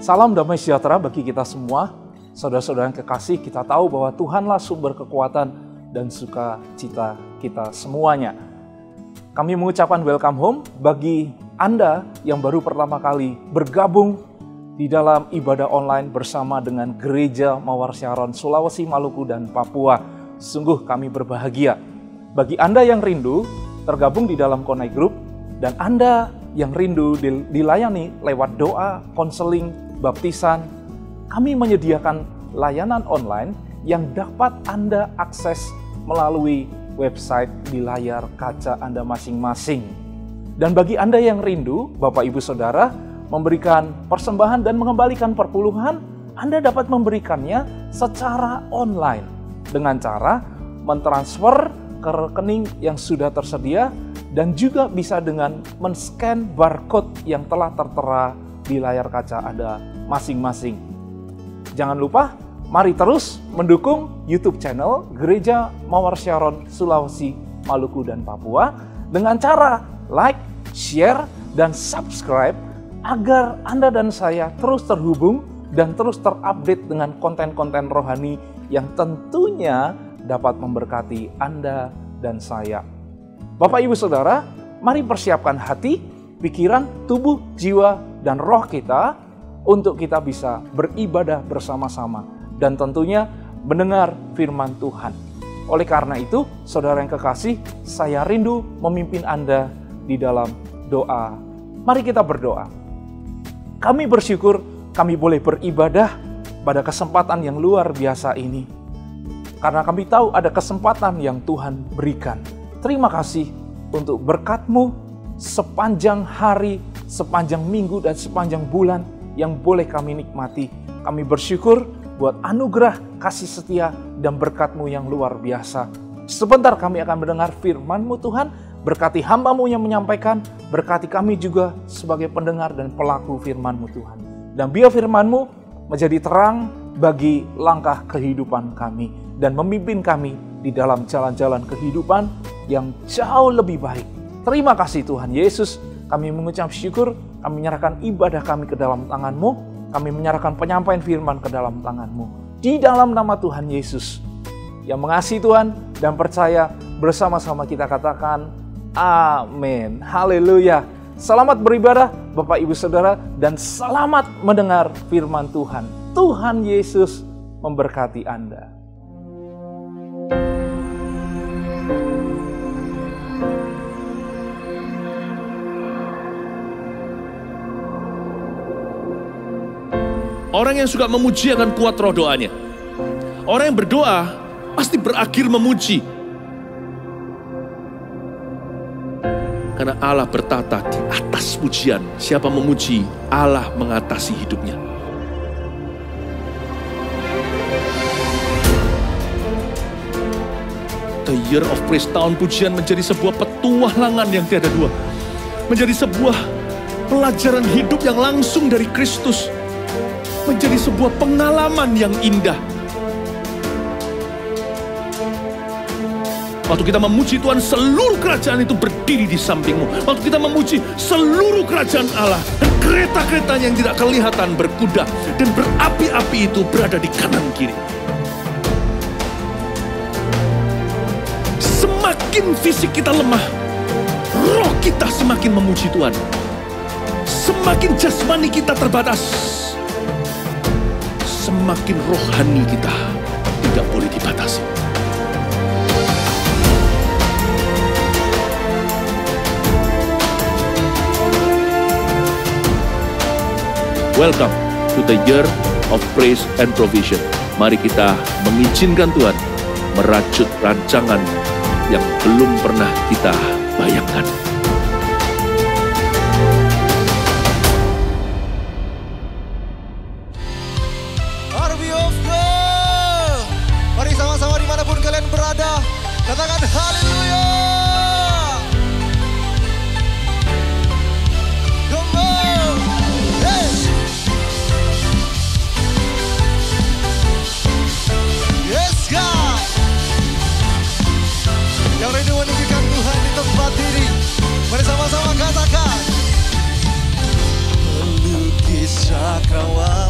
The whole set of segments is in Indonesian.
Salam damai sejahtera bagi kita semua. Saudara-saudara yang kekasih, kita tahu bahwa Tuhanlah sumber kekuatan dan sukacita kita semuanya. Kami mengucapkan welcome home bagi Anda yang baru pertama kali bergabung di dalam ibadah online bersama dengan Gereja Mawar Syaron, Sulawesi, Maluku, dan Papua. Sungguh kami berbahagia. Bagi Anda yang rindu tergabung di dalam Connect Group, dan Anda yang rindu dilayani lewat doa, konseling, baptisan, kami menyediakan layanan online yang dapat Anda akses melalui website di layar kaca Anda masing-masing. Dan bagi Anda yang rindu, Bapak Ibu Saudara, memberikan persembahan dan mengembalikan perpuluhan, Anda dapat memberikannya secara online dengan cara mentransfer ke rekening yang sudah tersedia dan juga bisa dengan men-scan barcode yang telah tertera di layar kaca Anda masing-masing. Jangan lupa, mari terus mendukung YouTube channel Gereja Mawar Syaron, Sulawesi, Maluku, dan Papua dengan cara like, share, dan subscribe agar Anda dan saya terus terhubung dan terus terupdate dengan konten-konten rohani yang tentunya dapat memberkati Anda dan saya. Bapak Ibu Saudara, mari persiapkan hati, pikiran, tubuh, jiwa, dan roh kita untuk kita bisa beribadah bersama-sama dan tentunya mendengar firman Tuhan. Oleh karena itu, saudara yang kekasih, saya rindu memimpin Anda di dalam doa. Mari kita berdoa. Kami bersyukur kami boleh beribadah pada kesempatan yang luar biasa ini. Karena kami tahu ada kesempatan yang Tuhan berikan. Terima kasih untuk berkat-Mu sepanjang hari, sepanjang minggu, dan sepanjang bulan yang boleh kami nikmati. Kami bersyukur buat anugerah, kasih setia, dan berkat-Mu yang luar biasa. Sebentar kami akan mendengar firman-Mu Tuhan. Berkati hamba-Mu yang menyampaikan, berkati kami juga sebagai pendengar dan pelaku firman-Mu Tuhan. Dan biar firman-Mu menjadi terang bagi langkah kehidupan kami dan memimpin kami di dalam jalan-jalan kehidupan yang jauh lebih baik. Terima kasih Tuhan Yesus, kami mengucap syukur, kami menyerahkan ibadah kami ke dalam tangan-Mu, kami menyerahkan penyampaian firman ke dalam tangan-Mu. Di dalam nama Tuhan Yesus, yang mengasihi Tuhan dan percaya, bersama-sama kita katakan, amin. Haleluya. Selamat beribadah Bapak Ibu Saudara dan selamat mendengar firman Tuhan. Tuhan Yesus memberkati Anda. Orang yang suka memuji akan kuat roh doanya. Orang yang berdoa pasti berakhir memuji. Karena Allah bertata di atas pujian. Siapa memuji, Allah mengatasi hidupnya. The Year of Praise, tahun pujian menjadi sebuah petualangan yang tiada dua. Menjadi sebuah pelajaran hidup yang langsung dari Kristus. Menjadi sebuah pengalaman yang indah. Waktu kita memuji Tuhan, seluruh kerajaan itu berdiri di sampingmu. Waktu kita memuji, seluruh kerajaan Allah dan kereta-keretanya yang tidak kelihatan berkuda dan berapi-api itu berada di kanan kiri. Semakin fisik kita lemah, roh kita semakin memuji Tuhan. Semakin jasmani kita terbatas, semakin rohani kita tidak boleh dibatasi. Welcome to the Year of Praise and Provision. Mari kita mengizinkan Tuhan merajut rancangan yang belum pernah kita bayangkan. Army of God, mari sama-sama dimanapun kalian berada, katakan haleluya. Come on, hey. Yes God, yang rindu meninggikan Tuhan di tempat ini, mari sama-sama katakan melukis cakrawala.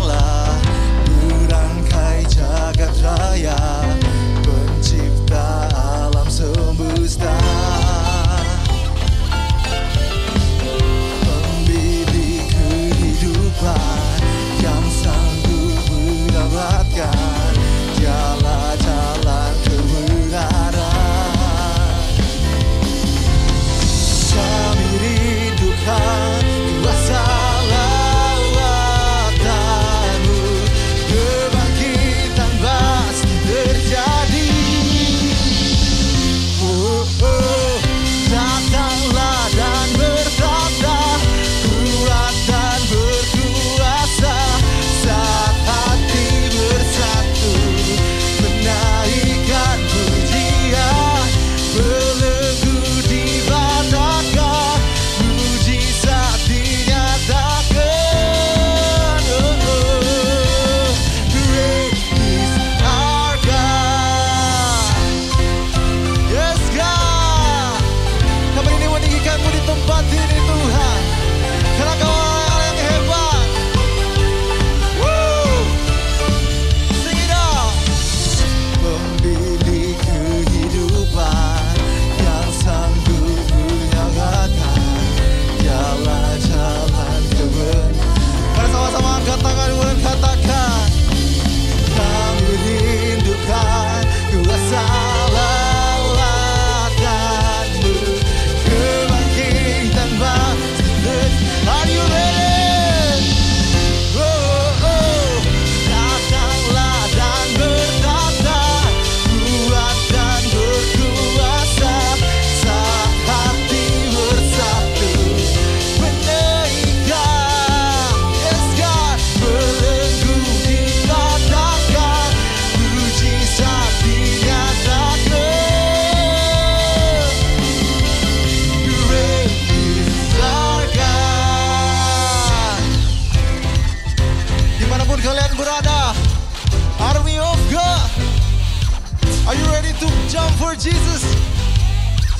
ready to jump for Jesus?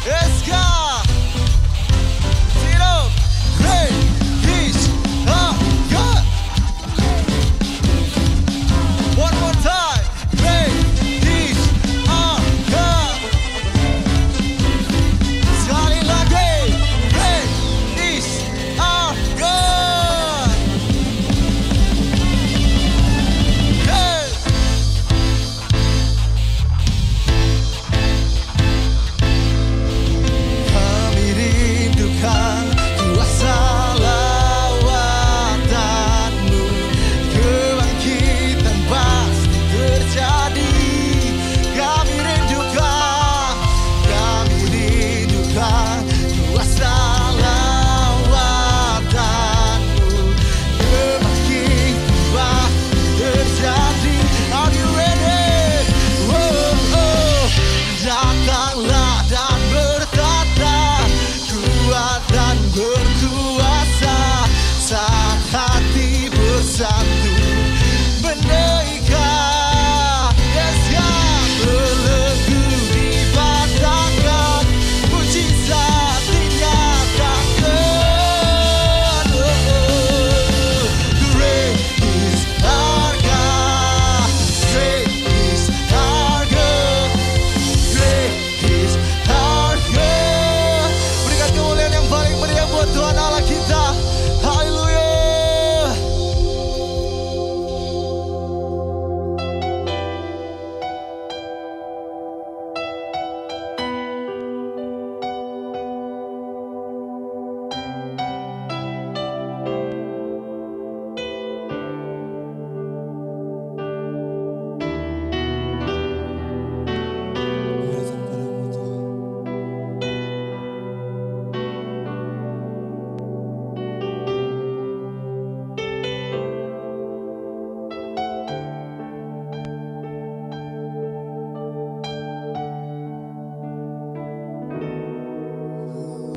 Let's go. Sit up. Great peace of God. One more time. Great peace of God. Sekali lagi. Great peace of God. Hey. Kami rindukan kuasa lawatanmu, kebangkitan pasti terjadi. Kami rindukan kuasa lawatanmu, kebangkitan pasti terjadi. Are you ready? Oh, oh. Datanglah dan bertata, kuat dan berkuasa, saat hati bersatu menaikkan. Yes, God. Belenggu dipatahkan, mujizat dinyatakan. Oh, oh. Great is our God. Great is our God. Great is our God. Berikan kemuliaan yang paling meriah buat Tuhan Allah kita. Haleluya.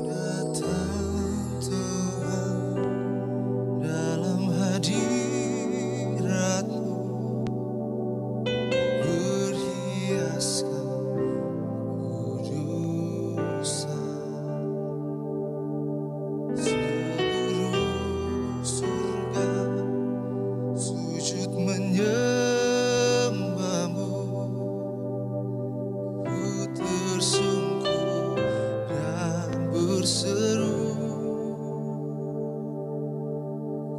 Datang Tuhan dalam hadirat-Mu, berhiaskan kudusan. Seluruh surga sujud menyembah-Mu, ku tersungkur dan berseru.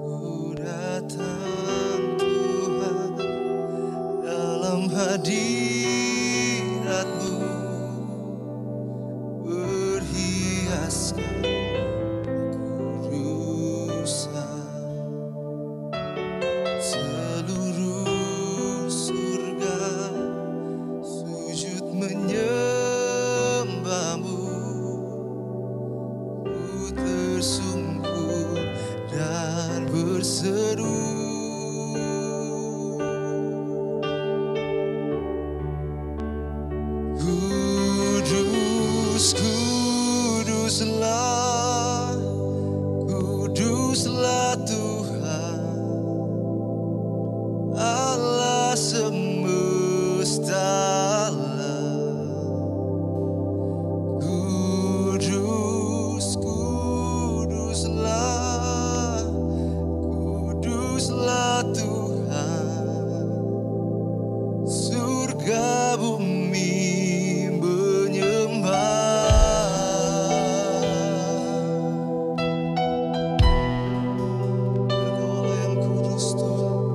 Ku datang Tuhan dalam hadirat-Mu, berhiaskan kudusan. Seluruh surga sujud menyembah-Mu, ku tersungkur dan berseru. Kudus, kuduslah Tuhan, Allah semesta alam. Kuduslah Tuhan, surga bumi menyembah. Engkau yang kudus Tuhan.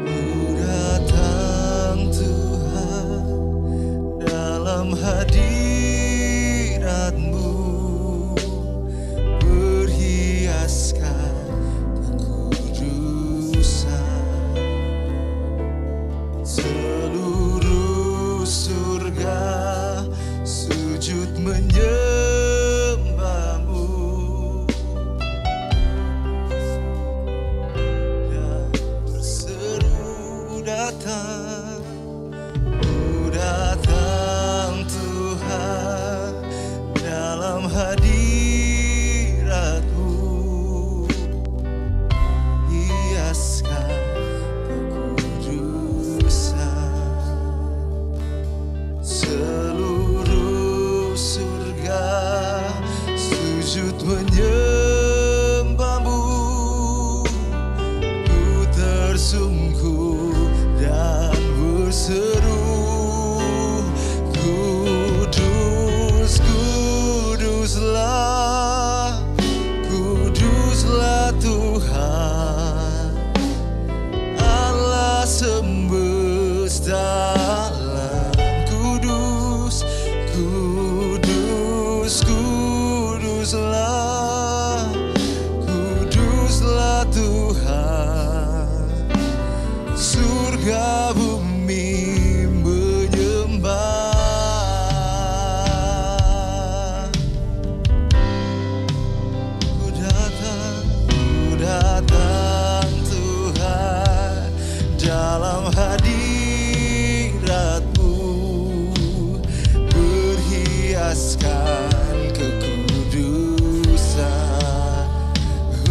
Ku datang Tuhan dalam hadirat-Mu, berhiaskan kekudusan. Seluruh surga sujud menyembah-Mu, dan berseru datang. Ku datang Tuhan dalam hadirat-Mu, menyembahmu, ku tersungkur dan berseru, kudus, kuduslah, kuduslah Tuhan Allah semesta. Kudus, kudus, kuduslah, kuduslah Tuhan. Surga bumi menyembah. Ku datang Tuhan dalam hadirat-Mu, berhiaskan kekudusan.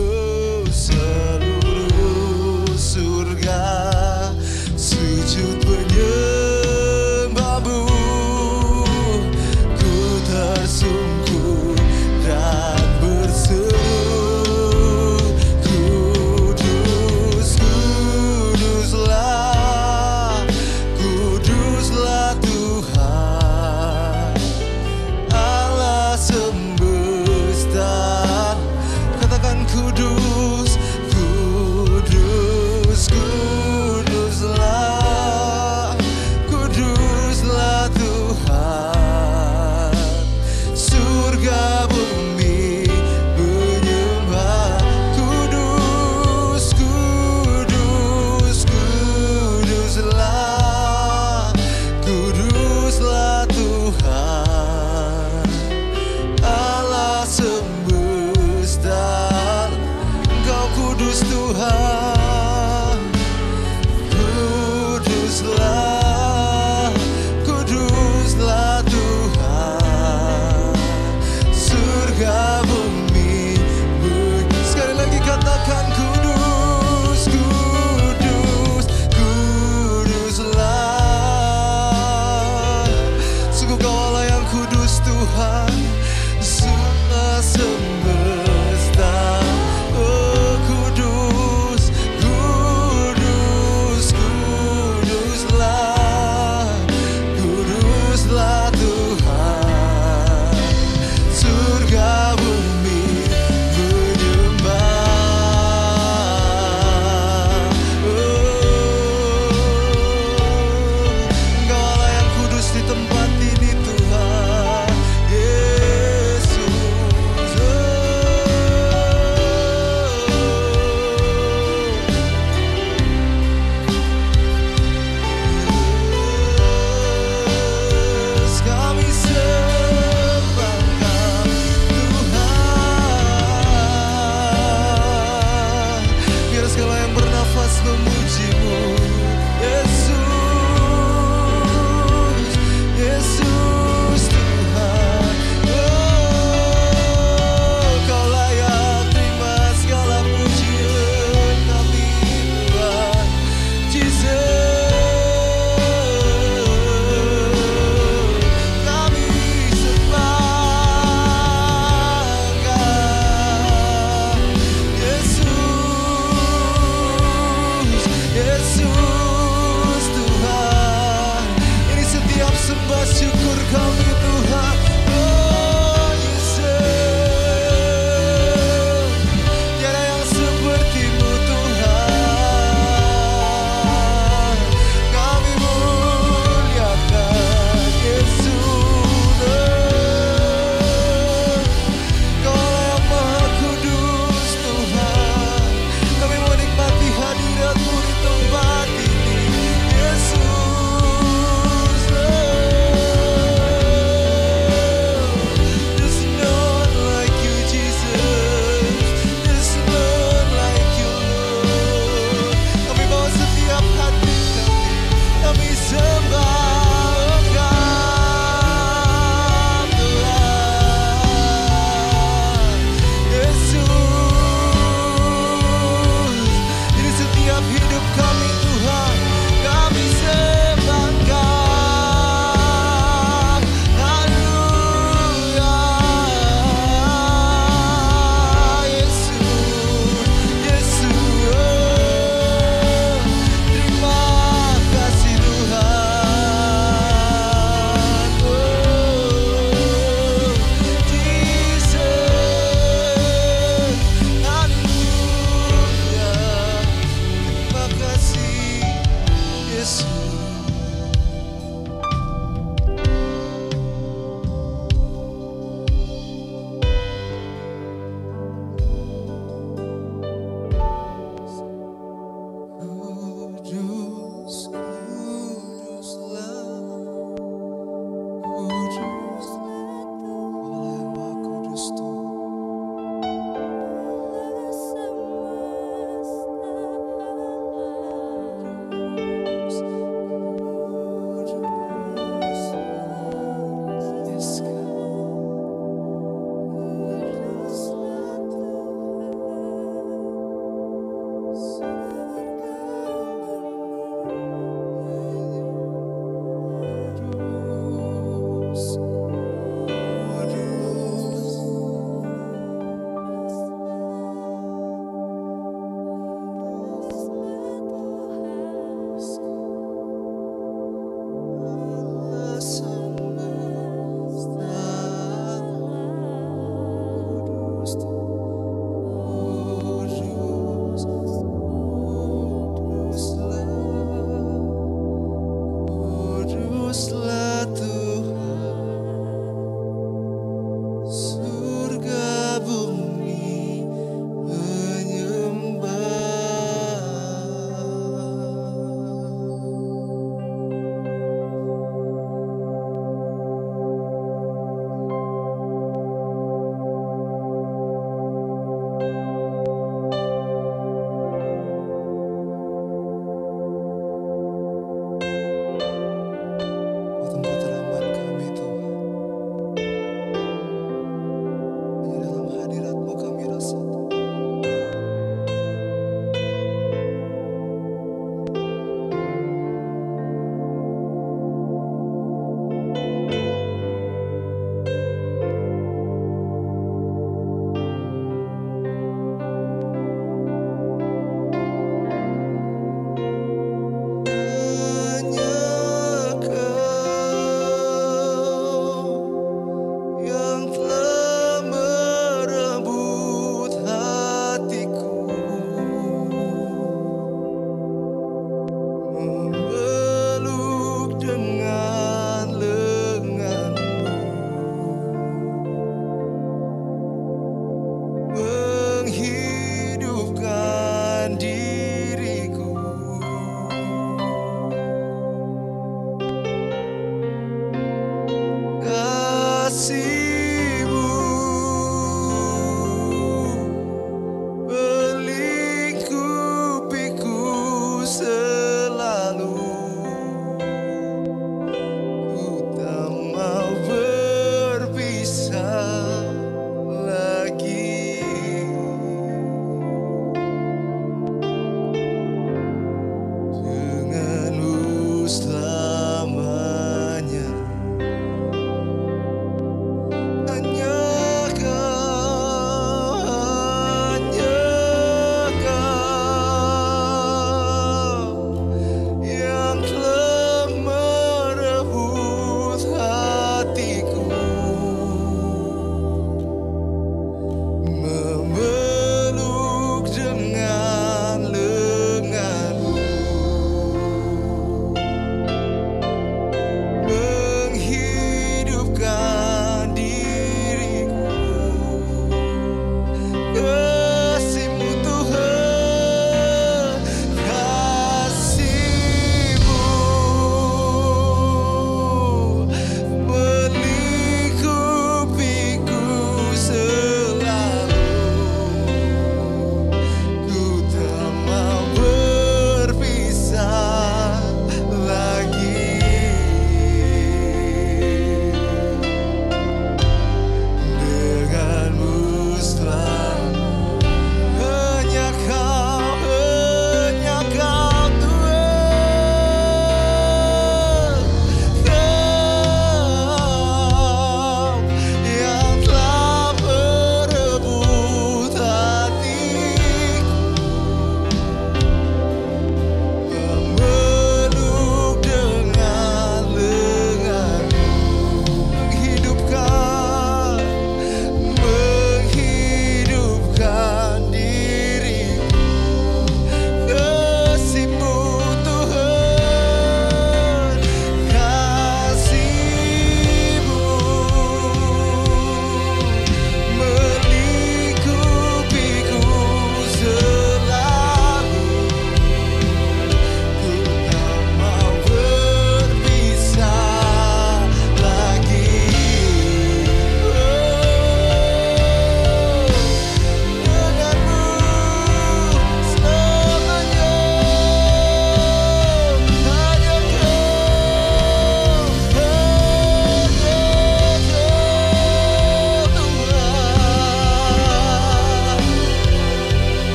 Oh, seluruh surga sujud menyembah-Mu, ku tersungkur dan berseru, kudus, kuduslah, kuduslah Tuhan Allah semesta. Katakan kudus, kudus, kuduslah, kuduslah Tuhan. Surga bumi menyembah. Kudus, kudus, kuduslah, kuduslah Tuhan Allah semesta. Engkau kudus Tuhan, kuduslah, kuduslah Tuhan. Surga bumi sekali lagi katakan kudus, kudus, kuduslah. Sungguh Kau Allah yang kudus Tuhan, semua semesta. Oh, kudus, kudus, kuduslah, kuduslah Tuhan. Surga bumi menyembah. Oh, Engkau Allah yang kudus di tempat ini Tuhan Yesus. Oh,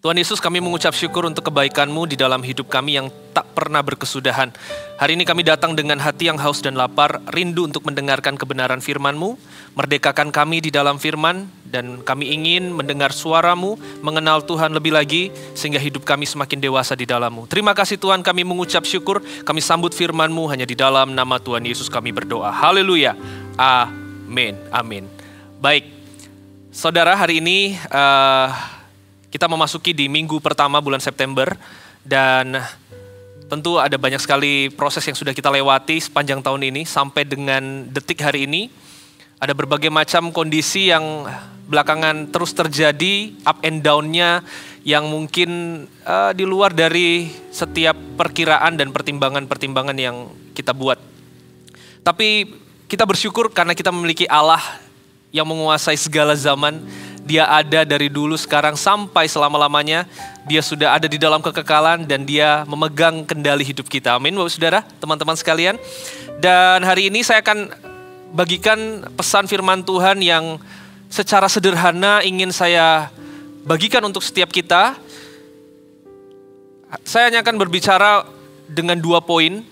Tuhan Yesus, kami mengucap syukur untuk kebaikan-Mu di dalam hidup kami yang tak pernah berkesudahan. Hari ini kami datang dengan hati yang haus dan lapar, rindu untuk mendengarkan kebenaran firman-Mu. Merdekakan kami di dalam firman, dan kami ingin mendengar suara-Mu, mengenal Tuhan lebih lagi, sehingga hidup kami semakin dewasa di dalam-Mu. Terima kasih Tuhan, kami mengucap syukur, kami sambut firman-Mu hanya di dalam nama Tuhan Yesus kami berdoa. Haleluya. Amin. Amin. Baik, saudara, hari ini kita memasuki di minggu pertama bulan September, dan tentu ada banyak sekali proses yang sudah kita lewati sepanjang tahun ini sampai dengan detik hari ini. Ada berbagai macam kondisi yang belakangan terus terjadi, up and down-nya yang mungkin di luar dari setiap perkiraan dan pertimbangan-pertimbangan yang kita buat. Tapi kita bersyukur karena kita memiliki Allah yang menguasai segala zaman. Dia ada dari dulu, sekarang, sampai selama-lamanya. Dia sudah ada di dalam kekekalan dan dia memegang kendali hidup kita. Amin, Bapak Saudara, teman-teman sekalian. Dan hari ini saya akan bagikan pesan firman Tuhan yang secara sederhana ingin saya bagikan untuk setiap kita. Saya hanya akan berbicara dengan 2 poin,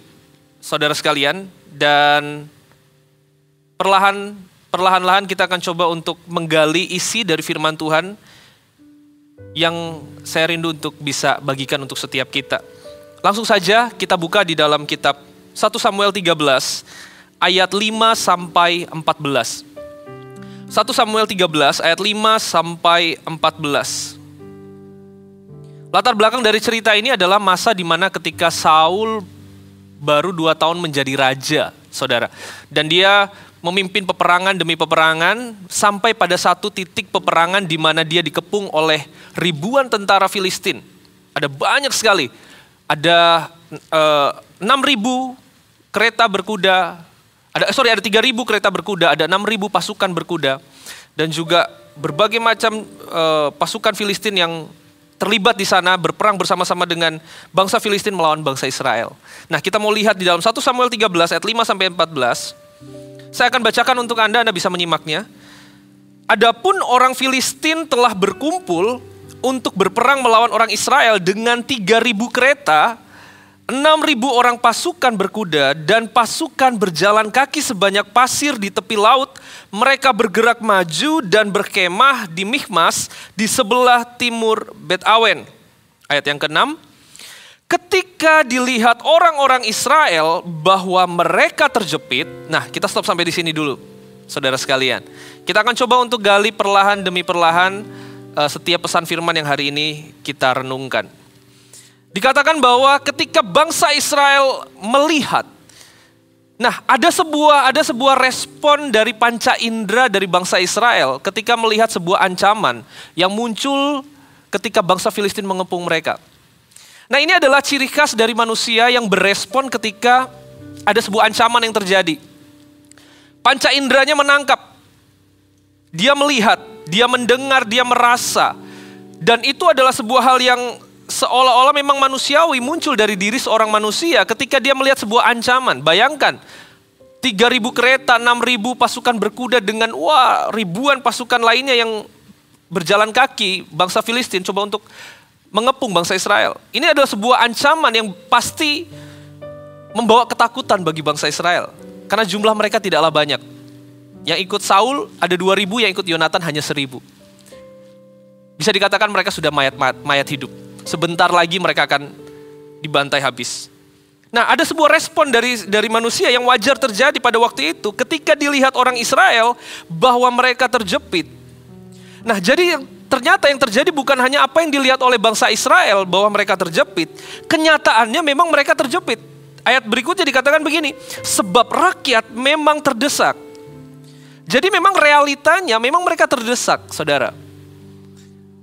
saudara sekalian. Dan perlahan-lahan kita akan coba untuk menggali isi dari firman Tuhan yang saya rindu untuk bisa bagikan untuk setiap kita. Langsung saja kita buka di dalam kitab 1 Samuel 13 ayat 5 sampai 14. 1 Samuel 13 ayat 5 sampai 14. Latar belakang dari cerita ini adalah masa di mana ketika Saul baru 2 tahun menjadi raja, saudara. Dan dia memimpin peperangan demi peperangan sampai pada satu titik peperangan di mana dia dikepung oleh ribuan tentara Filistin. Ada banyak sekali. Ada 6.000 kereta berkuda. Ada 3.000 kereta berkuda, ada 6.000 pasukan berkuda. Dan juga berbagai macam pasukan Filistin yang terlibat di sana berperang bersama-sama dengan bangsa Filistin melawan bangsa Israel. Nah, kita mau lihat di dalam 1 Samuel 13 ayat 5 sampai 14. Saya akan bacakan untuk Anda bisa menyimaknya. Adapun orang Filistin telah berkumpul untuk berperang melawan orang Israel dengan 3.000 kereta, 6.000 orang pasukan berkuda, dan pasukan berjalan kaki sebanyak pasir di tepi laut. Mereka bergerak maju dan berkemah di Michmas di sebelah timur Bet-Awen. Ayat yang ke-6. Ketika dilihat orang-orang Israel bahwa mereka terjepit. Nah, kita stop sampai di sini dulu, saudara sekalian. Kita akan coba untuk gali perlahan demi perlahan setiap pesan firman yang hari ini kita renungkan. Dikatakan bahwa ketika bangsa Israel melihat, nah ada sebuah respon dari panca indera dari bangsa Israel ketika melihat sebuah ancaman yang muncul ketika bangsa Filistin mengepung mereka. Nah, ini adalah ciri khas dari manusia yang berespon ketika ada sebuah ancaman yang terjadi. Panca inderanya menangkap, dia melihat, dia mendengar, dia merasa. Dan itu adalah sebuah hal yang seolah-olah memang manusiawi, muncul dari diri seorang manusia ketika dia melihat sebuah ancaman. Bayangkan, 3.000 kereta, 6.000 pasukan berkuda dengan ribuan pasukan lainnya yang berjalan kaki, bangsa Filistin coba untuk mengepung bangsa Israel. Ini adalah sebuah ancaman yang pasti membawa ketakutan bagi bangsa Israel. Karena jumlah mereka tidaklah banyak. Yang ikut Saul ada 2.000, yang ikut Yonatan hanya 1.000. Bisa dikatakan mereka sudah mayat hidup. Sebentar lagi mereka akan dibantai habis. Nah, ada sebuah respon dari manusia yang wajar terjadi pada waktu itu ketika dilihat orang Israel bahwa mereka terjepit. Nah, jadi ternyata yang terjadi bukan hanya apa yang dilihat oleh bangsa Israel bahwa mereka terjepit. Kenyataannya memang mereka terjepit. Ayat berikutnya dikatakan begini, sebab rakyat memang terdesak. Jadi memang realitanya memang mereka terdesak, saudara.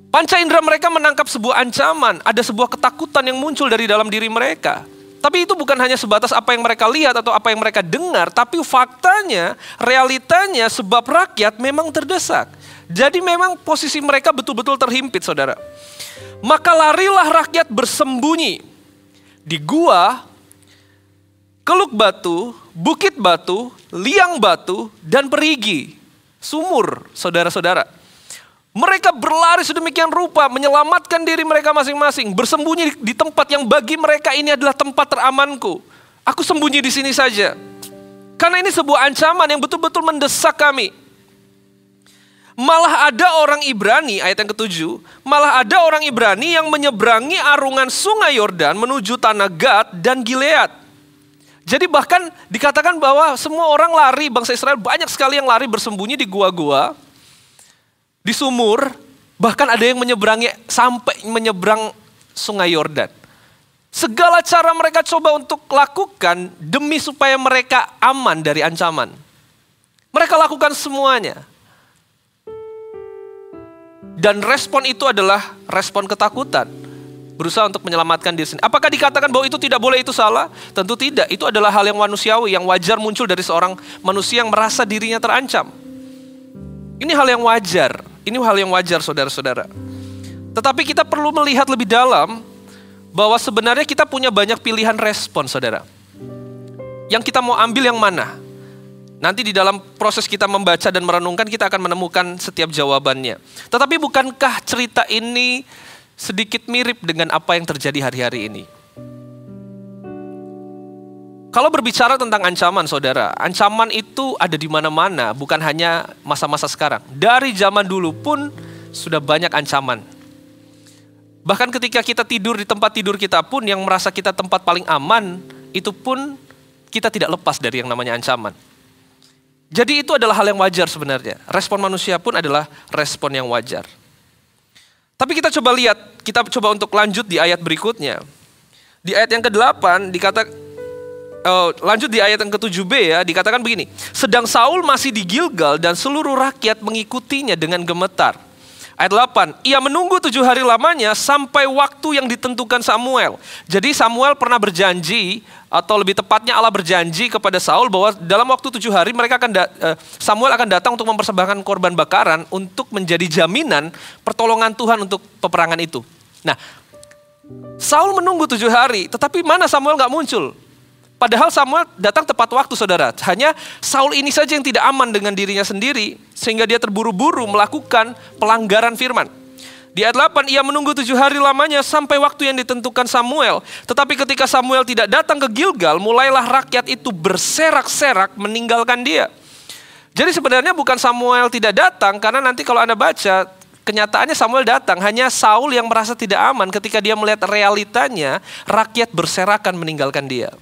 Panca indera mereka menangkap sebuah ancaman, ada sebuah ketakutan yang muncul dari dalam diri mereka. Tapi itu bukan hanya sebatas apa yang mereka lihat atau apa yang mereka dengar, tapi faktanya, realitanya sebab rakyat memang terdesak. Jadi memang posisi mereka betul-betul terhimpit, saudara. Maka larilah rakyat bersembunyi di gua, keluk batu, bukit batu, liang batu, dan perigi, sumur, saudara-saudara. Mereka berlari sedemikian rupa, menyelamatkan diri mereka masing-masing, bersembunyi di tempat yang bagi mereka ini adalah tempat teramanku. Aku sembunyi di sini saja. Karena ini sebuah ancaman yang betul-betul mendesak kami. Malah ada orang Ibrani, ayat yang ke-7, malah ada orang Ibrani yang menyeberangi arungan sungai Yordan menuju tanah Gad dan Gilead. Jadi bahkan dikatakan bahwa semua orang lari, bangsa Israel banyak sekali yang lari bersembunyi di gua-gua, di sumur, bahkan ada yang menyeberangi sampai menyeberang sungai Yordan. Segala cara mereka coba untuk lakukan demi supaya mereka aman dari ancaman. Mereka lakukan semuanya. Dan respon itu adalah respon ketakutan. Berusaha untuk menyelamatkan diri sendiri. Apakah dikatakan bahwa itu tidak boleh, itu salah? Tentu tidak. Itu adalah hal yang manusiawi, yang wajar muncul dari seorang manusia yang merasa dirinya terancam. Ini hal yang wajar. Ini hal yang wajar, saudara-saudara. Tetapi kita perlu melihat lebih dalam bahwa sebenarnya kita punya banyak pilihan respon, saudara. Yang kita mau ambil yang mana? Nanti di dalam proses kita membaca dan merenungkan, kita akan menemukan setiap jawabannya. Tetapi bukankah cerita ini sedikit mirip dengan apa yang terjadi hari-hari ini? Kalau berbicara tentang ancaman, saudara, ancaman itu ada di mana-mana, bukan hanya masa-masa sekarang. Dari zaman dulu pun sudah banyak ancaman. Bahkan ketika kita tidur di tempat tidur kita pun, yang merasa kita tempat paling aman, itu pun kita tidak lepas dari yang namanya ancaman. Jadi itu adalah hal yang wajar sebenarnya. Respon manusia pun adalah respon yang wajar. Tapi kita coba lihat, kita coba untuk lanjut di ayat berikutnya. Di ayat yang ke-8 lanjut di ayat yang ke-7b ya, dikatakan begini. Sedang Saul masih di Gilgal dan seluruh rakyat mengikutinya dengan gemetar. Ayat 8, ia menunggu 7 hari lamanya sampai waktu yang ditentukan Samuel. Jadi Samuel pernah berjanji, atau lebih tepatnya Allah berjanji kepada Saul bahwa dalam waktu 7 hari Samuel akan datang untuk mempersembahkan korban bakaran untuk menjadi jaminan pertolongan Tuhan untuk peperangan itu. Nah, Saul menunggu 7 hari, tetapi mana Samuel gak muncul? Padahal Samuel datang tepat waktu, saudara. Hanya Saul ini saja yang tidak aman dengan dirinya sendiri, sehingga dia terburu-buru melakukan pelanggaran firman. Di ayat 8, ia menunggu 7 hari lamanya sampai waktu yang ditentukan Samuel. Tetapi ketika Samuel tidak datang ke Gilgal, mulailah rakyat itu berserak-serak meninggalkan dia. Jadi sebenarnya bukan Samuel tidak datang, karena nanti kalau Anda baca, kenyataannya Samuel datang. Hanya Saul yang merasa tidak aman ketika dia melihat realitanya, rakyat berserakan meninggalkan dia.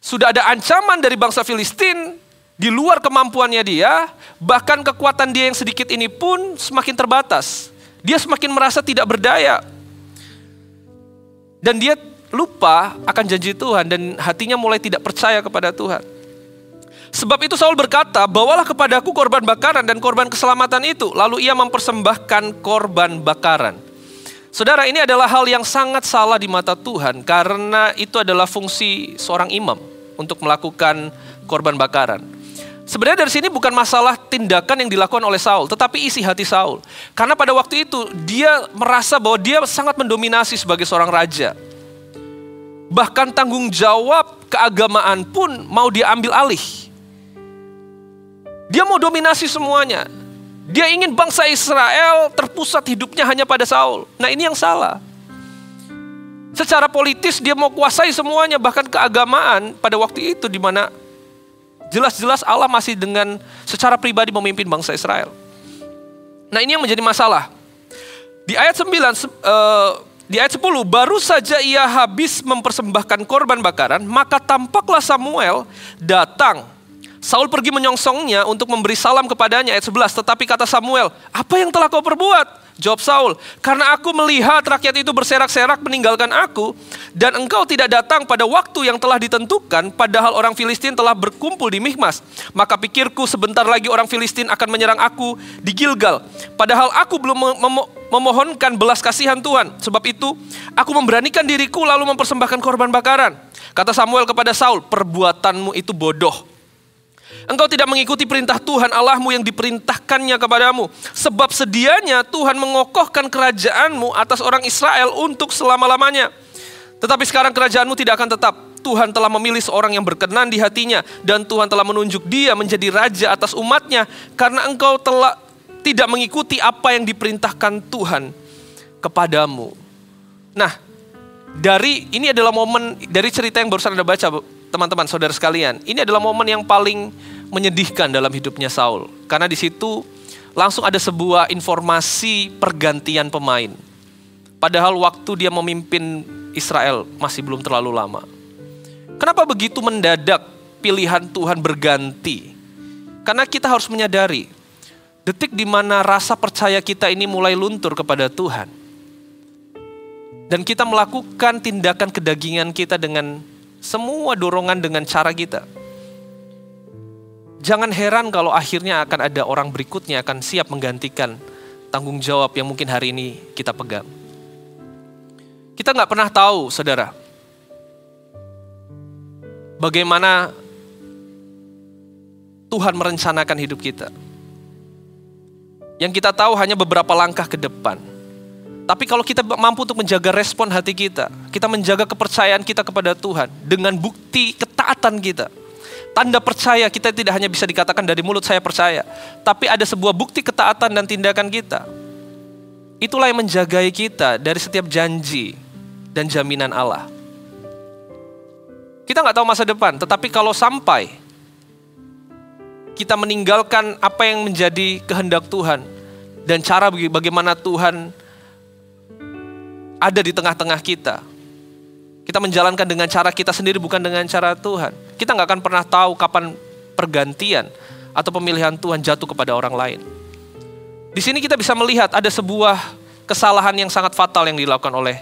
Sudah ada ancaman dari bangsa Filistin, di luar kemampuannya dia, bahkan kekuatan dia yang sedikit ini pun semakin terbatas. Dia semakin merasa tidak berdaya. Dan dia lupa akan janji Tuhan dan hatinya mulai tidak percaya kepada Tuhan. Sebab itu Saul berkata, bawalah kepadaku korban bakaran dan korban keselamatan itu. Lalu ia mempersembahkan korban bakaran. Saudara, ini adalah hal yang sangat salah di mata Tuhan, karena itu adalah fungsi seorang imam untuk melakukan korban bakaran. Sebenarnya dari sini bukan masalah tindakan yang dilakukan oleh Saul, tetapi isi hati Saul. Karena pada waktu itu dia merasa bahwa dia sangat mendominasi sebagai seorang raja. Bahkan tanggung jawab keagamaan pun mau dia ambil alih. Dia mau dominasi semuanya. Dia ingin bangsa Israel terpusat hidupnya hanya pada Saul. Nah, ini yang salah. Secara politis dia mau kuasai semuanya, bahkan keagamaan pada waktu itu di mana jelas-jelas Allah masih dengan secara pribadi memimpin bangsa Israel. Nah, ini yang menjadi masalah. Di ayat 9, di ayat 10, baru saja ia habis mempersembahkan korban bakaran, maka tampaklah Samuel datang. Saul pergi menyongsongnya untuk memberi salam kepadanya, ayat 11. Tetapi kata Samuel, apa yang telah kau perbuat? Jawab Saul, karena aku melihat rakyat itu berserak-serak meninggalkan aku, dan engkau tidak datang pada waktu yang telah ditentukan, padahal orang Filistin telah berkumpul di Mikhmas. Maka pikirku sebentar lagi orang Filistin akan menyerang aku di Gilgal. Padahal aku belum memohonkan belas kasihan Tuhan. Sebab itu, aku memberanikan diriku lalu mempersembahkan korban bakaran. Kata Samuel kepada Saul, perbuatanmu itu bodoh. Engkau tidak mengikuti perintah Tuhan Allahmu yang diperintahkannya kepadamu. Sebab sedianya Tuhan mengokohkan kerajaanmu atas orang Israel untuk selama-lamanya. Tetapi sekarang kerajaanmu tidak akan tetap. Tuhan telah memilih seorang yang berkenan di hatinya. Dan Tuhan telah menunjuk dia menjadi raja atas umatnya. Karena engkau tidak mengikuti apa yang diperintahkan Tuhan kepadamu. Nah, ini adalah momen dari cerita yang barusan Anda baca, teman-teman, saudara sekalian. Ini adalah momen yang paling menyedihkan dalam hidupnya Saul. Karena di situ langsung ada sebuah informasi pergantian pemain. Padahal waktu dia memimpin Israel masih belum terlalu lama. Kenapa begitu mendadak pilihan Tuhan berganti? Karena kita harus menyadari, detik di mana rasa percaya kita ini mulai luntur kepada Tuhan. Dan kita melakukan tindakan kedagingan kita dengan semua dorongan dengan cara kita. Jangan heran kalau akhirnya akan ada orang berikutnya akan siap menggantikan tanggung jawab yang mungkin hari ini kita pegang. Kita nggak pernah tahu, saudara, bagaimana Tuhan merencanakan hidup kita. Yang kita tahu hanya beberapa langkah ke depan. Tapi kalau kita mampu untuk menjaga respon hati kita, kita menjaga kepercayaan kita kepada Tuhan dengan bukti ketaatan kita. Tanda percaya kita tidak hanya bisa dikatakan dari mulut saya percaya, tapi ada sebuah bukti ketaatan dan tindakan kita. Itulah yang menjagai kita dari setiap janji dan jaminan Allah. Kita nggak tahu masa depan, tetapi kalau sampai kita meninggalkan apa yang menjadi kehendak Tuhan dan cara bagaimana Tuhan ada di tengah-tengah kita, kita menjalankan dengan cara kita sendiri bukan dengan cara Tuhan, kita nggak akan pernah tahu kapan pergantian atau pemilihan Tuhan jatuh kepada orang lain. Di sini kita bisa melihat ada sebuah kesalahan yang sangat fatal yang dilakukan oleh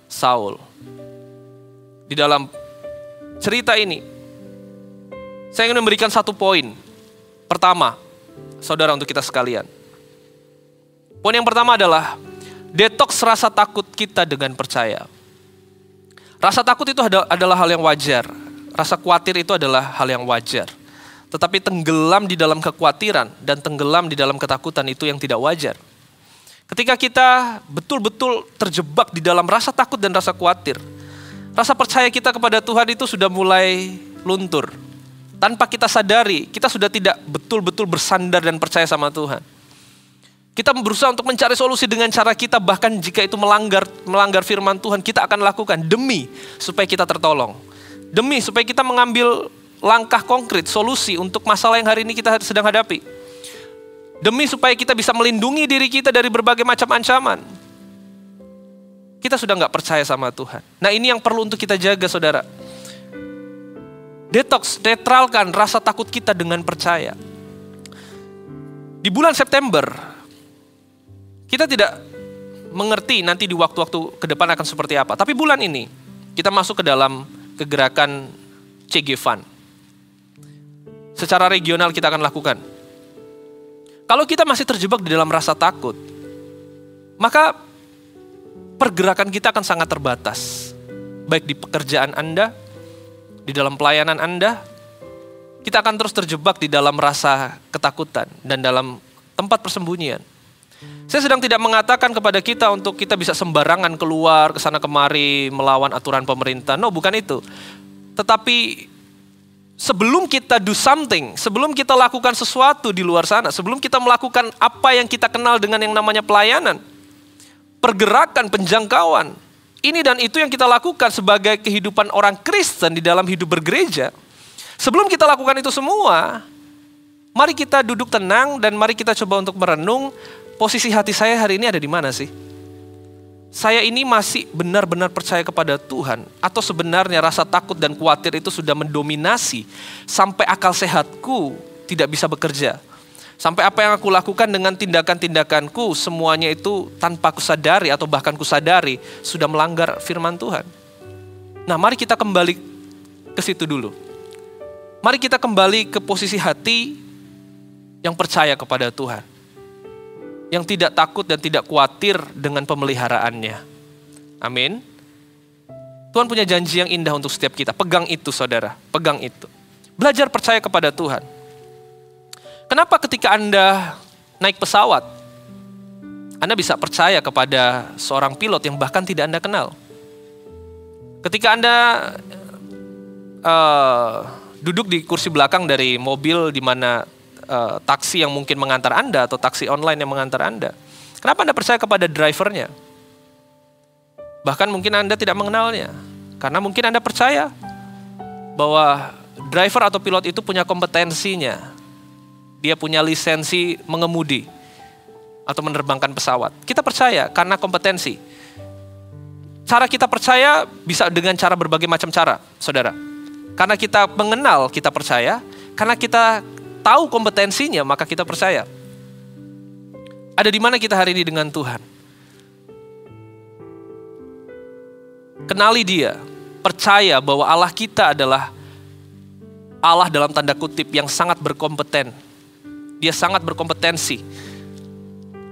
Saul. Di dalam cerita ini, saya ingin memberikan satu poin. Pertama, saudara, untuk kita sekalian. Poin yang pertama adalah detoks rasa takut kita dengan percaya. Rasa takut itu adalah hal yang wajar. Rasa khawatir itu adalah hal yang wajar. Tetapi tenggelam di dalam kekhawatiran dan tenggelam di dalam ketakutan itu yang tidak wajar. Ketika kita betul-betul terjebak di dalam rasa takut dan rasa khawatir, rasa percaya kita kepada Tuhan itu sudah mulai luntur. Tanpa kita sadari, kita sudah tidak betul-betul bersandar dan percaya sama Tuhan. Kita berusaha untuk mencari solusi dengan cara kita, bahkan jika itu melanggar firman Tuhan, kita akan lakukan demi supaya kita tertolong. Demi supaya kita mengambil langkah konkret, solusi untuk masalah yang hari ini kita sedang hadapi. Demi supaya kita bisa melindungi diri kita dari berbagai macam ancaman. Kita sudah nggak percaya sama Tuhan. Nah, ini yang perlu untuk kita jaga, saudara. Detoks, netralkan rasa takut kita dengan percaya. Di bulan September, kita tidak mengerti nanti di waktu-waktu ke depan akan seperti apa. Tapi bulan ini, kita masuk ke dalam kegerakan CG Fund. Secara regional kita akan lakukan. Kalau kita masih terjebak di dalam rasa takut, maka pergerakan kita akan sangat terbatas. Baik di pekerjaan Anda, di dalam pelayanan Anda, kita akan terus terjebak di dalam rasa ketakutan dan dalam tempat persembunyian. Saya sedang tidak mengatakan kepada kita untuk kita bisa sembarangan keluar ke sana kemari melawan aturan pemerintah. No, bukan itu. Tetapi sebelum kita do something, sebelum kita lakukan sesuatu di luar sana, sebelum kita melakukan apa yang kita kenal dengan yang namanya pelayanan, pergerakan, penjangkauan, ini dan itu yang kita lakukan sebagai kehidupan orang Kristen di dalam hidup bergereja. Sebelum kita lakukan itu semua, mari kita duduk tenang dan mari kita coba untuk merenung, posisi hati saya hari ini ada di mana sih? Saya ini masih benar-benar percaya kepada Tuhan, atau sebenarnya rasa takut dan khawatir itu sudah mendominasi sampai akal sehatku tidak bisa bekerja. Sampai apa yang aku lakukan dengan tindakan-tindakanku semuanya itu tanpa kusadari atau bahkan kusadari sudah melanggar firman Tuhan. Nah, mari kita kembali ke situ dulu. Mari kita kembali ke posisi hati yang percaya kepada Tuhan. Yang tidak takut dan tidak khawatir dengan pemeliharaannya. Amin. Tuhan punya janji yang indah untuk setiap kita. Pegang itu, saudara. Pegang itu. Belajar percaya kepada Tuhan. Kenapa ketika Anda naik pesawat, Anda bisa percaya kepada seorang pilot yang bahkan tidak Anda kenal? Ketika Anda duduk di kursi belakang dari mobil di mana taksi yang mungkin mengantar Anda atau taksi online yang mengantar Anda? Kenapa Anda percaya kepada drivernya? Bahkan mungkin Anda tidak mengenalnya. Karena mungkin Anda percaya bahwa driver atau pilot itu punya kompetensinya. Dia punya lisensi mengemudi atau menerbangkan pesawat. Kita percaya karena kompetensi. Cara kita percaya bisa dengan cara berbagai macam cara, saudara. Karena kita mengenal, kita percaya. Karena kita tahu kompetensinya, maka kita percaya. Ada di mana kita hari ini dengan Tuhan? Kenali Dia, percaya bahwa Allah kita adalah Allah dalam tanda kutip yang sangat berkompeten. Dia sangat berkompetensi.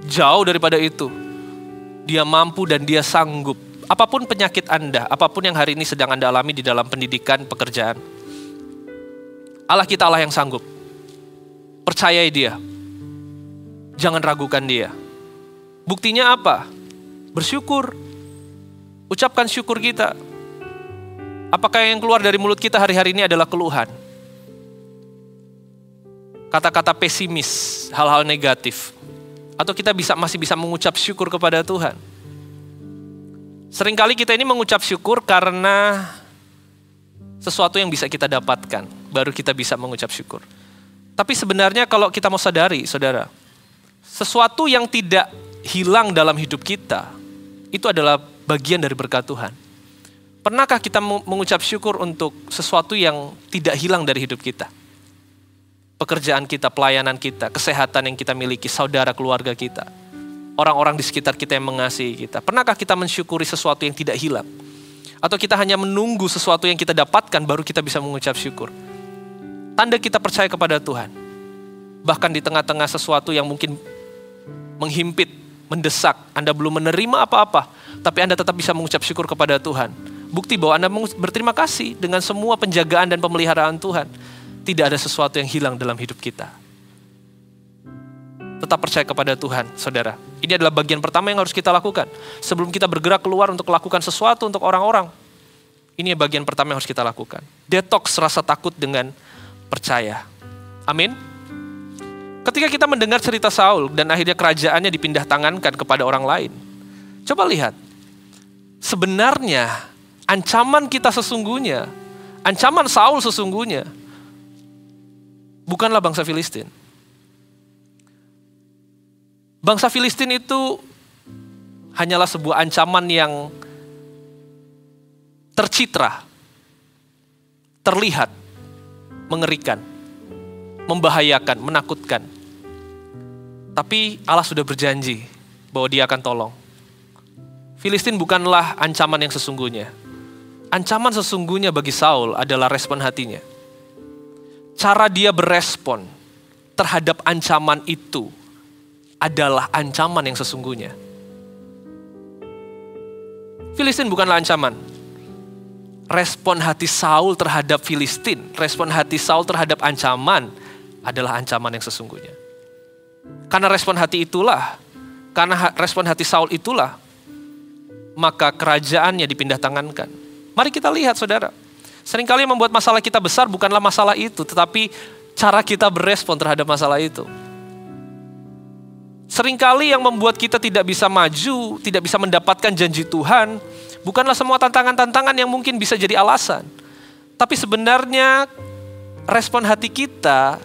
Jauh daripada itu, Dia mampu dan Dia sanggup. Apapun penyakit Anda, apapun yang hari ini sedang Anda alami di dalam pendidikan, pekerjaan, Allah kita Allah yang sanggup. Percayai Dia. Jangan ragukan Dia. Buktinya apa? Bersyukur. Ucapkan syukur kita. Apakah yang keluar dari mulut kita hari-hari ini adalah keluhan? Kata-kata pesimis, hal-hal negatif. Atau kita masih bisa mengucap syukur kepada Tuhan. Seringkali kita ini mengucap syukur karena sesuatu yang bisa kita dapatkan. Baru kita bisa mengucap syukur. Tapi sebenarnya kalau kita mau sadari, saudara, sesuatu yang tidak hilang dalam hidup kita, itu adalah bagian dari berkat Tuhan. Pernahkah kita mengucap syukur untuk sesuatu yang tidak hilang dari hidup kita? Pekerjaan kita, pelayanan kita, kesehatan yang kita miliki, saudara, keluarga kita, orang-orang di sekitar kita yang mengasihi kita. Pernahkah kita mensyukuri sesuatu yang tidak hilang? Atau kita hanya menunggu sesuatu yang kita dapatkan baru kita bisa mengucap syukur? Tanda kita percaya kepada Tuhan. Bahkan di tengah-tengah sesuatu yang mungkin menghimpit, mendesak, Anda belum menerima apa-apa, tapi Anda tetap bisa mengucap syukur kepada Tuhan. Bukti bahwa Anda berterima kasih dengan semua penjagaan dan pemeliharaan Tuhan. Tidak ada sesuatu yang hilang dalam hidup kita. Tetap percaya kepada Tuhan, saudara. Ini adalah bagian pertama yang harus kita lakukan. Sebelum kita bergerak keluar untuk melakukan sesuatu untuk orang-orang. Ini bagian pertama yang harus kita lakukan. Detoks rasa takut dengan percaya. Amin. Ketika kita mendengar cerita Saul dan akhirnya kerajaannya dipindah tangankan kepada orang lain. Coba lihat. Sebenarnya ancaman kita sesungguhnya, ancaman Saul sesungguhnya, bukanlah bangsa Filistin. Bangsa Filistin itu hanyalah sebuah ancaman yang tercitra, terlihat, mengerikan, membahayakan, menakutkan. Tapi Allah sudah berjanji bahwa Dia akan tolong. Filistin bukanlah ancaman yang sesungguhnya. Ancaman sesungguhnya bagi Saul adalah respon hatinya. Cara dia berespon terhadap ancaman itu adalah ancaman yang sesungguhnya. Filistin bukanlah ancaman. Respon hati Saul terhadap Filistin, respon hati Saul terhadap ancaman adalah ancaman yang sesungguhnya. Karena respon hati Saul itulah, maka kerajaannya dipindah tangankan. Mari kita lihat, saudara. Seringkali yang membuat masalah kita besar bukanlah masalah itu, tetapi cara kita berespon terhadap masalah itu. Seringkali yang membuat kita tidak bisa maju, tidak bisa mendapatkan janji Tuhan, bukanlah semua tantangan-tantangan yang mungkin bisa jadi alasan. Tapi sebenarnya respon hati kita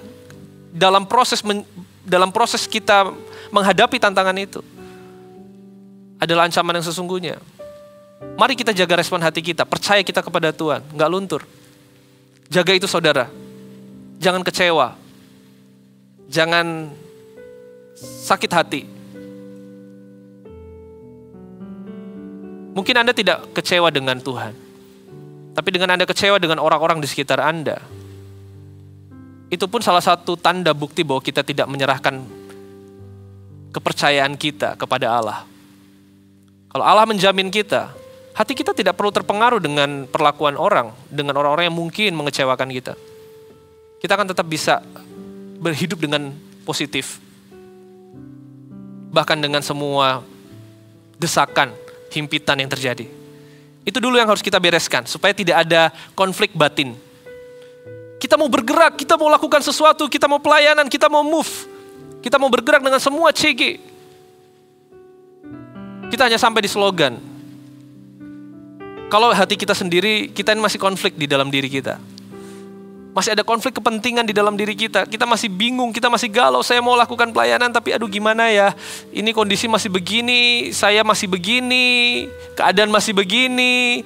dalam proses kita menghadapi tantangan itu adalah ancaman yang sesungguhnya. Mari kita jaga respon hati kita, percaya kita kepada Tuhan, gak luntur. Jaga itu, saudara. Jangan kecewa. Jangan sakit hati. Mungkin Anda tidak kecewa dengan Tuhan, tapi dengan Anda kecewa dengan orang-orang di sekitar Anda, itu pun salah satu tanda bukti bahwa kita tidak menyerahkan kepercayaan kita kepada Allah. Kalau Allah menjamin kita, hati kita tidak perlu terpengaruh dengan perlakuan orang, dengan orang-orang yang mungkin mengecewakan kita. Kita akan tetap bisa berhidup dengan positif. Bahkan dengan semua desakan, himpitan yang terjadi. Itu dulu yang harus kita bereskan, supaya tidak ada konflik batin. Kita mau bergerak, kita mau lakukan sesuatu, kita mau pelayanan, kita mau move. Kita mau bergerak dengan semua CG. Kita hanya sampai di slogan. Kalau hati kita sendiri, kita ini masih konflik di dalam diri kita. Masih ada konflik kepentingan di dalam diri kita. Kita masih bingung, kita masih galau. Saya mau lakukan pelayanan tapi aduh gimana ya. Ini kondisi masih begini, saya masih begini, keadaan masih begini.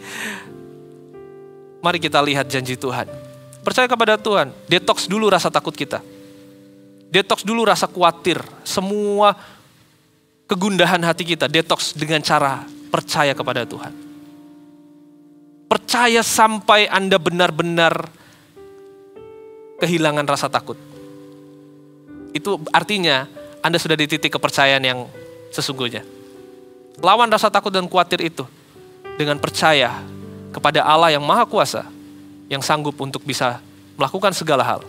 Mari kita lihat janji Tuhan. Percaya kepada Tuhan. Detox dulu rasa takut kita. Detox dulu rasa khawatir. Semua kegundahan hati kita. Detox dengan cara percaya kepada Tuhan. Percaya sampai Anda benar-benar kehilangan rasa takut. Itu artinya Anda sudah di titik kepercayaan yang sesungguhnya. Lawan rasa takut dan khawatir itu dengan percaya kepada Allah yang Maha Kuasa, yang sanggup untuk bisa melakukan segala hal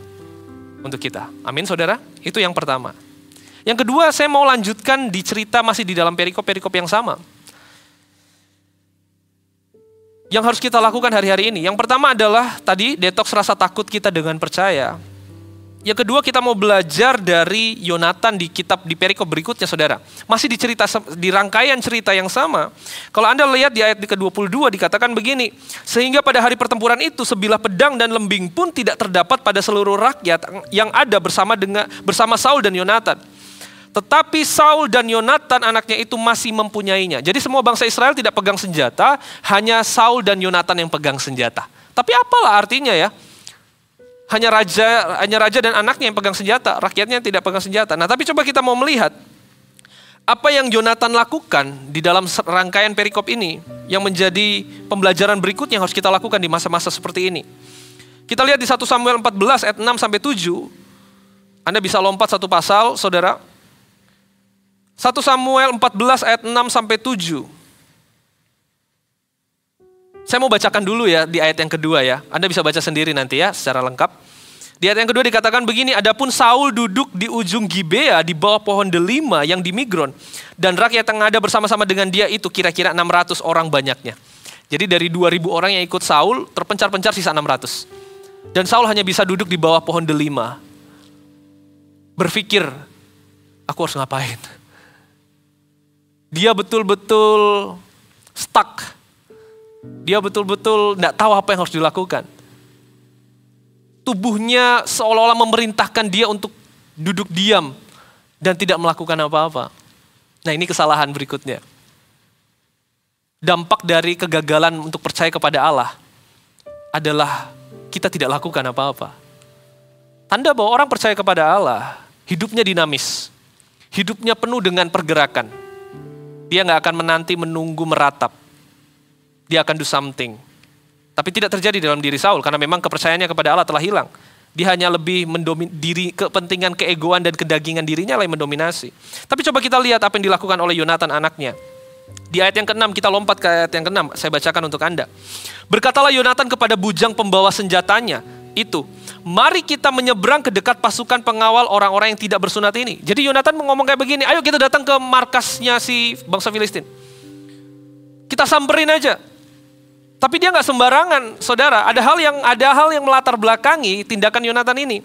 untuk kita. Amin saudara? Itu yang pertama. Yang kedua, saya mau lanjutkan di cerita masih di dalam perikop-perikop yang sama. Yang harus kita lakukan hari-hari ini. Yang pertama adalah tadi detox rasa takut kita dengan percaya. Yang kedua, kita mau belajar dari Yonatan di kitab di perikop berikutnya saudara. Masih di rangkaian cerita yang sama. Kalau Anda lihat di ayat ke-22 dikatakan begini. Sehingga pada hari pertempuran itu sebilah pedang dan lembing pun tidak terdapat pada seluruh rakyat yang ada bersama Saul dan Yonatan. Tetapi Saul dan Yonatan anaknya itu masih mempunyainya. Jadi semua bangsa Israel tidak pegang senjata, hanya Saul dan Yonatan yang pegang senjata. Tapi apalah artinya ya? Hanya raja dan anaknya yang pegang senjata, rakyatnya tidak pegang senjata. Nah, tapi coba kita mau melihat apa yang Yonatan lakukan di dalam rangkaian perikop ini yang menjadi pembelajaran berikutnya yang harus kita lakukan di masa-masa seperti ini. Kita lihat di 1 Samuel 14 ayat 6 sampai 7. Anda bisa lompat satu pasal, saudara. 1 Samuel 14 ayat 6 sampai 7. Saya mau bacakan dulu ya di ayat yang kedua ya. Anda bisa baca sendiri nanti ya secara lengkap. Di ayat yang kedua dikatakan begini, adapun Saul duduk di ujung Gibea di bawah pohon delima yang di Migron. Dan rakyat yang ada bersama-sama dengan dia itu kira-kira 600 orang banyaknya. Jadi dari 2000 orang yang ikut Saul terpencar-pencar sisa 600. Dan Saul hanya bisa duduk di bawah pohon delima. Berpikir, aku harus ngapain? Dia betul-betul stuck. Dia betul-betul tidak tahu apa yang harus dilakukan. Tubuhnya seolah-olah memerintahkan dia untuk duduk diam dan tidak melakukan apa-apa. Nah, ini kesalahan berikutnya. Dampak dari kegagalan untuk percaya kepada Allah adalah kita tidak lakukan apa-apa. Tanda bahwa orang percaya kepada Allah, hidupnya dinamis. Hidupnya penuh dengan pergerakan. Dia nggak akan menunggu meratap. Dia akan do something. Tapi tidak terjadi dalam diri Saul karena memang kepercayaannya kepada Allah telah hilang. Dia hanya lebih diri kepentingan keegoan dan kedagingan dirinya yang mendominasi. Tapi coba kita lihat apa yang dilakukan oleh Yonatan anaknya. Di ayat yang ke-6 kita lompat ke ayat yang ke-6. Saya bacakan untuk Anda. Berkatalah Yonatan kepada bujang pembawa senjatanya itu, mari kita menyeberang ke dekat pasukan pengawal orang-orang yang tidak bersunat ini. Jadi Yonatan ngomong kayak begini, ayo kita datang ke markasnya si bangsa Filistin. Kita samperin aja. Tapi dia nggak sembarangan, saudara. Ada hal yang melatar belakangi tindakan Yonatan ini.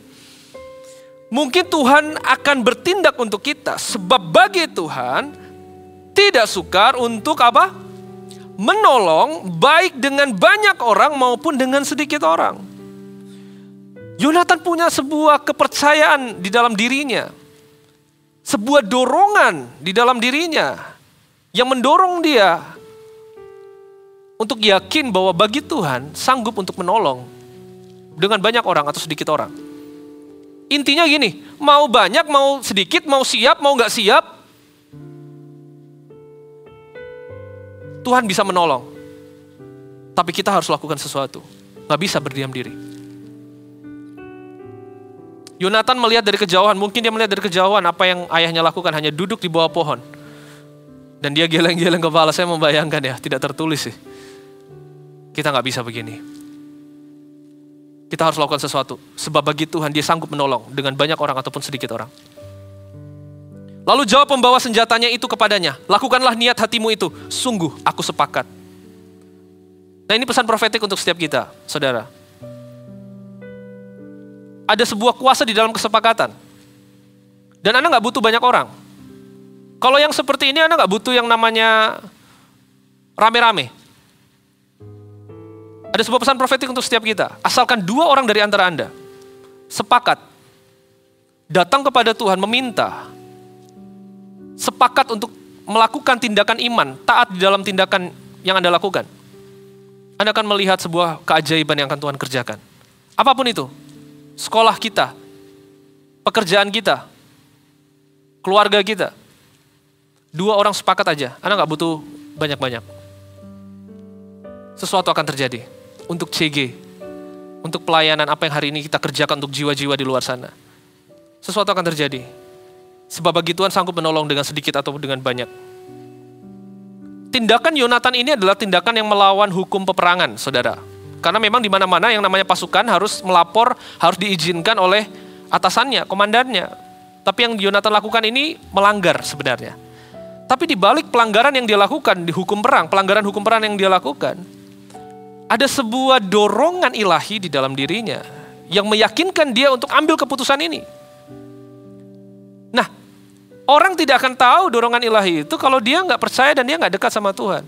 Mungkin Tuhan akan bertindak untuk kita, sebab bagi Tuhan tidak sukar untuk apa? Menolong baik dengan banyak orang maupun dengan sedikit orang. Yonatan punya sebuah kepercayaan di dalam dirinya. Sebuah dorongan di dalam dirinya yang mendorong dia untuk yakin bahwa bagi Tuhan sanggup untuk menolong dengan banyak orang atau sedikit orang. Intinya gini, mau banyak, mau sedikit, mau siap, mau gak siap, Tuhan bisa menolong. Tapi kita harus lakukan sesuatu. Gak bisa berdiam diri. Yonatan melihat dari kejauhan, mungkin dia melihat dari kejauhan apa yang ayahnya lakukan, hanya duduk di bawah pohon. Dan dia geleng-geleng kepala, saya membayangkan ya, tidak tertulis sih. Kita gak bisa begini. Kita harus lakukan sesuatu, sebab bagi Tuhan dia sanggup menolong dengan banyak orang ataupun sedikit orang. Lalu jawab pembawa senjatanya itu kepadanya, lakukanlah niat hatimu itu, sungguh aku sepakat. Nah ini pesan profetik untuk setiap kita, saudara. Ada sebuah kuasa di dalam kesepakatan. Dan Anda nggak butuh banyak orang. Kalau yang seperti ini Anda nggak butuh yang namanya rame-rame. Ada sebuah pesan profetik untuk setiap kita. Asalkan 2 orang dari antara Anda sepakat datang kepada Tuhan meminta, sepakat untuk melakukan tindakan iman, taat di dalam tindakan yang Anda lakukan, Anda akan melihat sebuah keajaiban yang akan Tuhan kerjakan. Apapun itu, sekolah kita, pekerjaan kita, keluarga kita, 2 orang sepakat aja, Anda nggak butuh banyak-banyak. Sesuatu akan terjadi untuk CG, untuk pelayanan apa yang hari ini kita kerjakan untuk jiwa-jiwa di luar sana. Sesuatu akan terjadi. Sebab bagi Tuhan sanggup menolong dengan sedikit atau dengan banyak. Tindakan Yonatan ini adalah tindakan yang melawan hukum peperangan, saudara. Karena memang di mana-mana yang namanya pasukan harus melapor, harus diizinkan oleh atasannya, komandannya. Tapi yang Yonatan lakukan ini melanggar sebenarnya. Tapi di balik pelanggaran yang dia lakukan di hukum perang, pelanggaran hukum perang yang dia lakukan, ada sebuah dorongan ilahi di dalam dirinya yang meyakinkan dia untuk ambil keputusan ini. Nah, orang tidak akan tahu dorongan ilahi itu kalau dia nggak percaya dan dia nggak dekat sama Tuhan.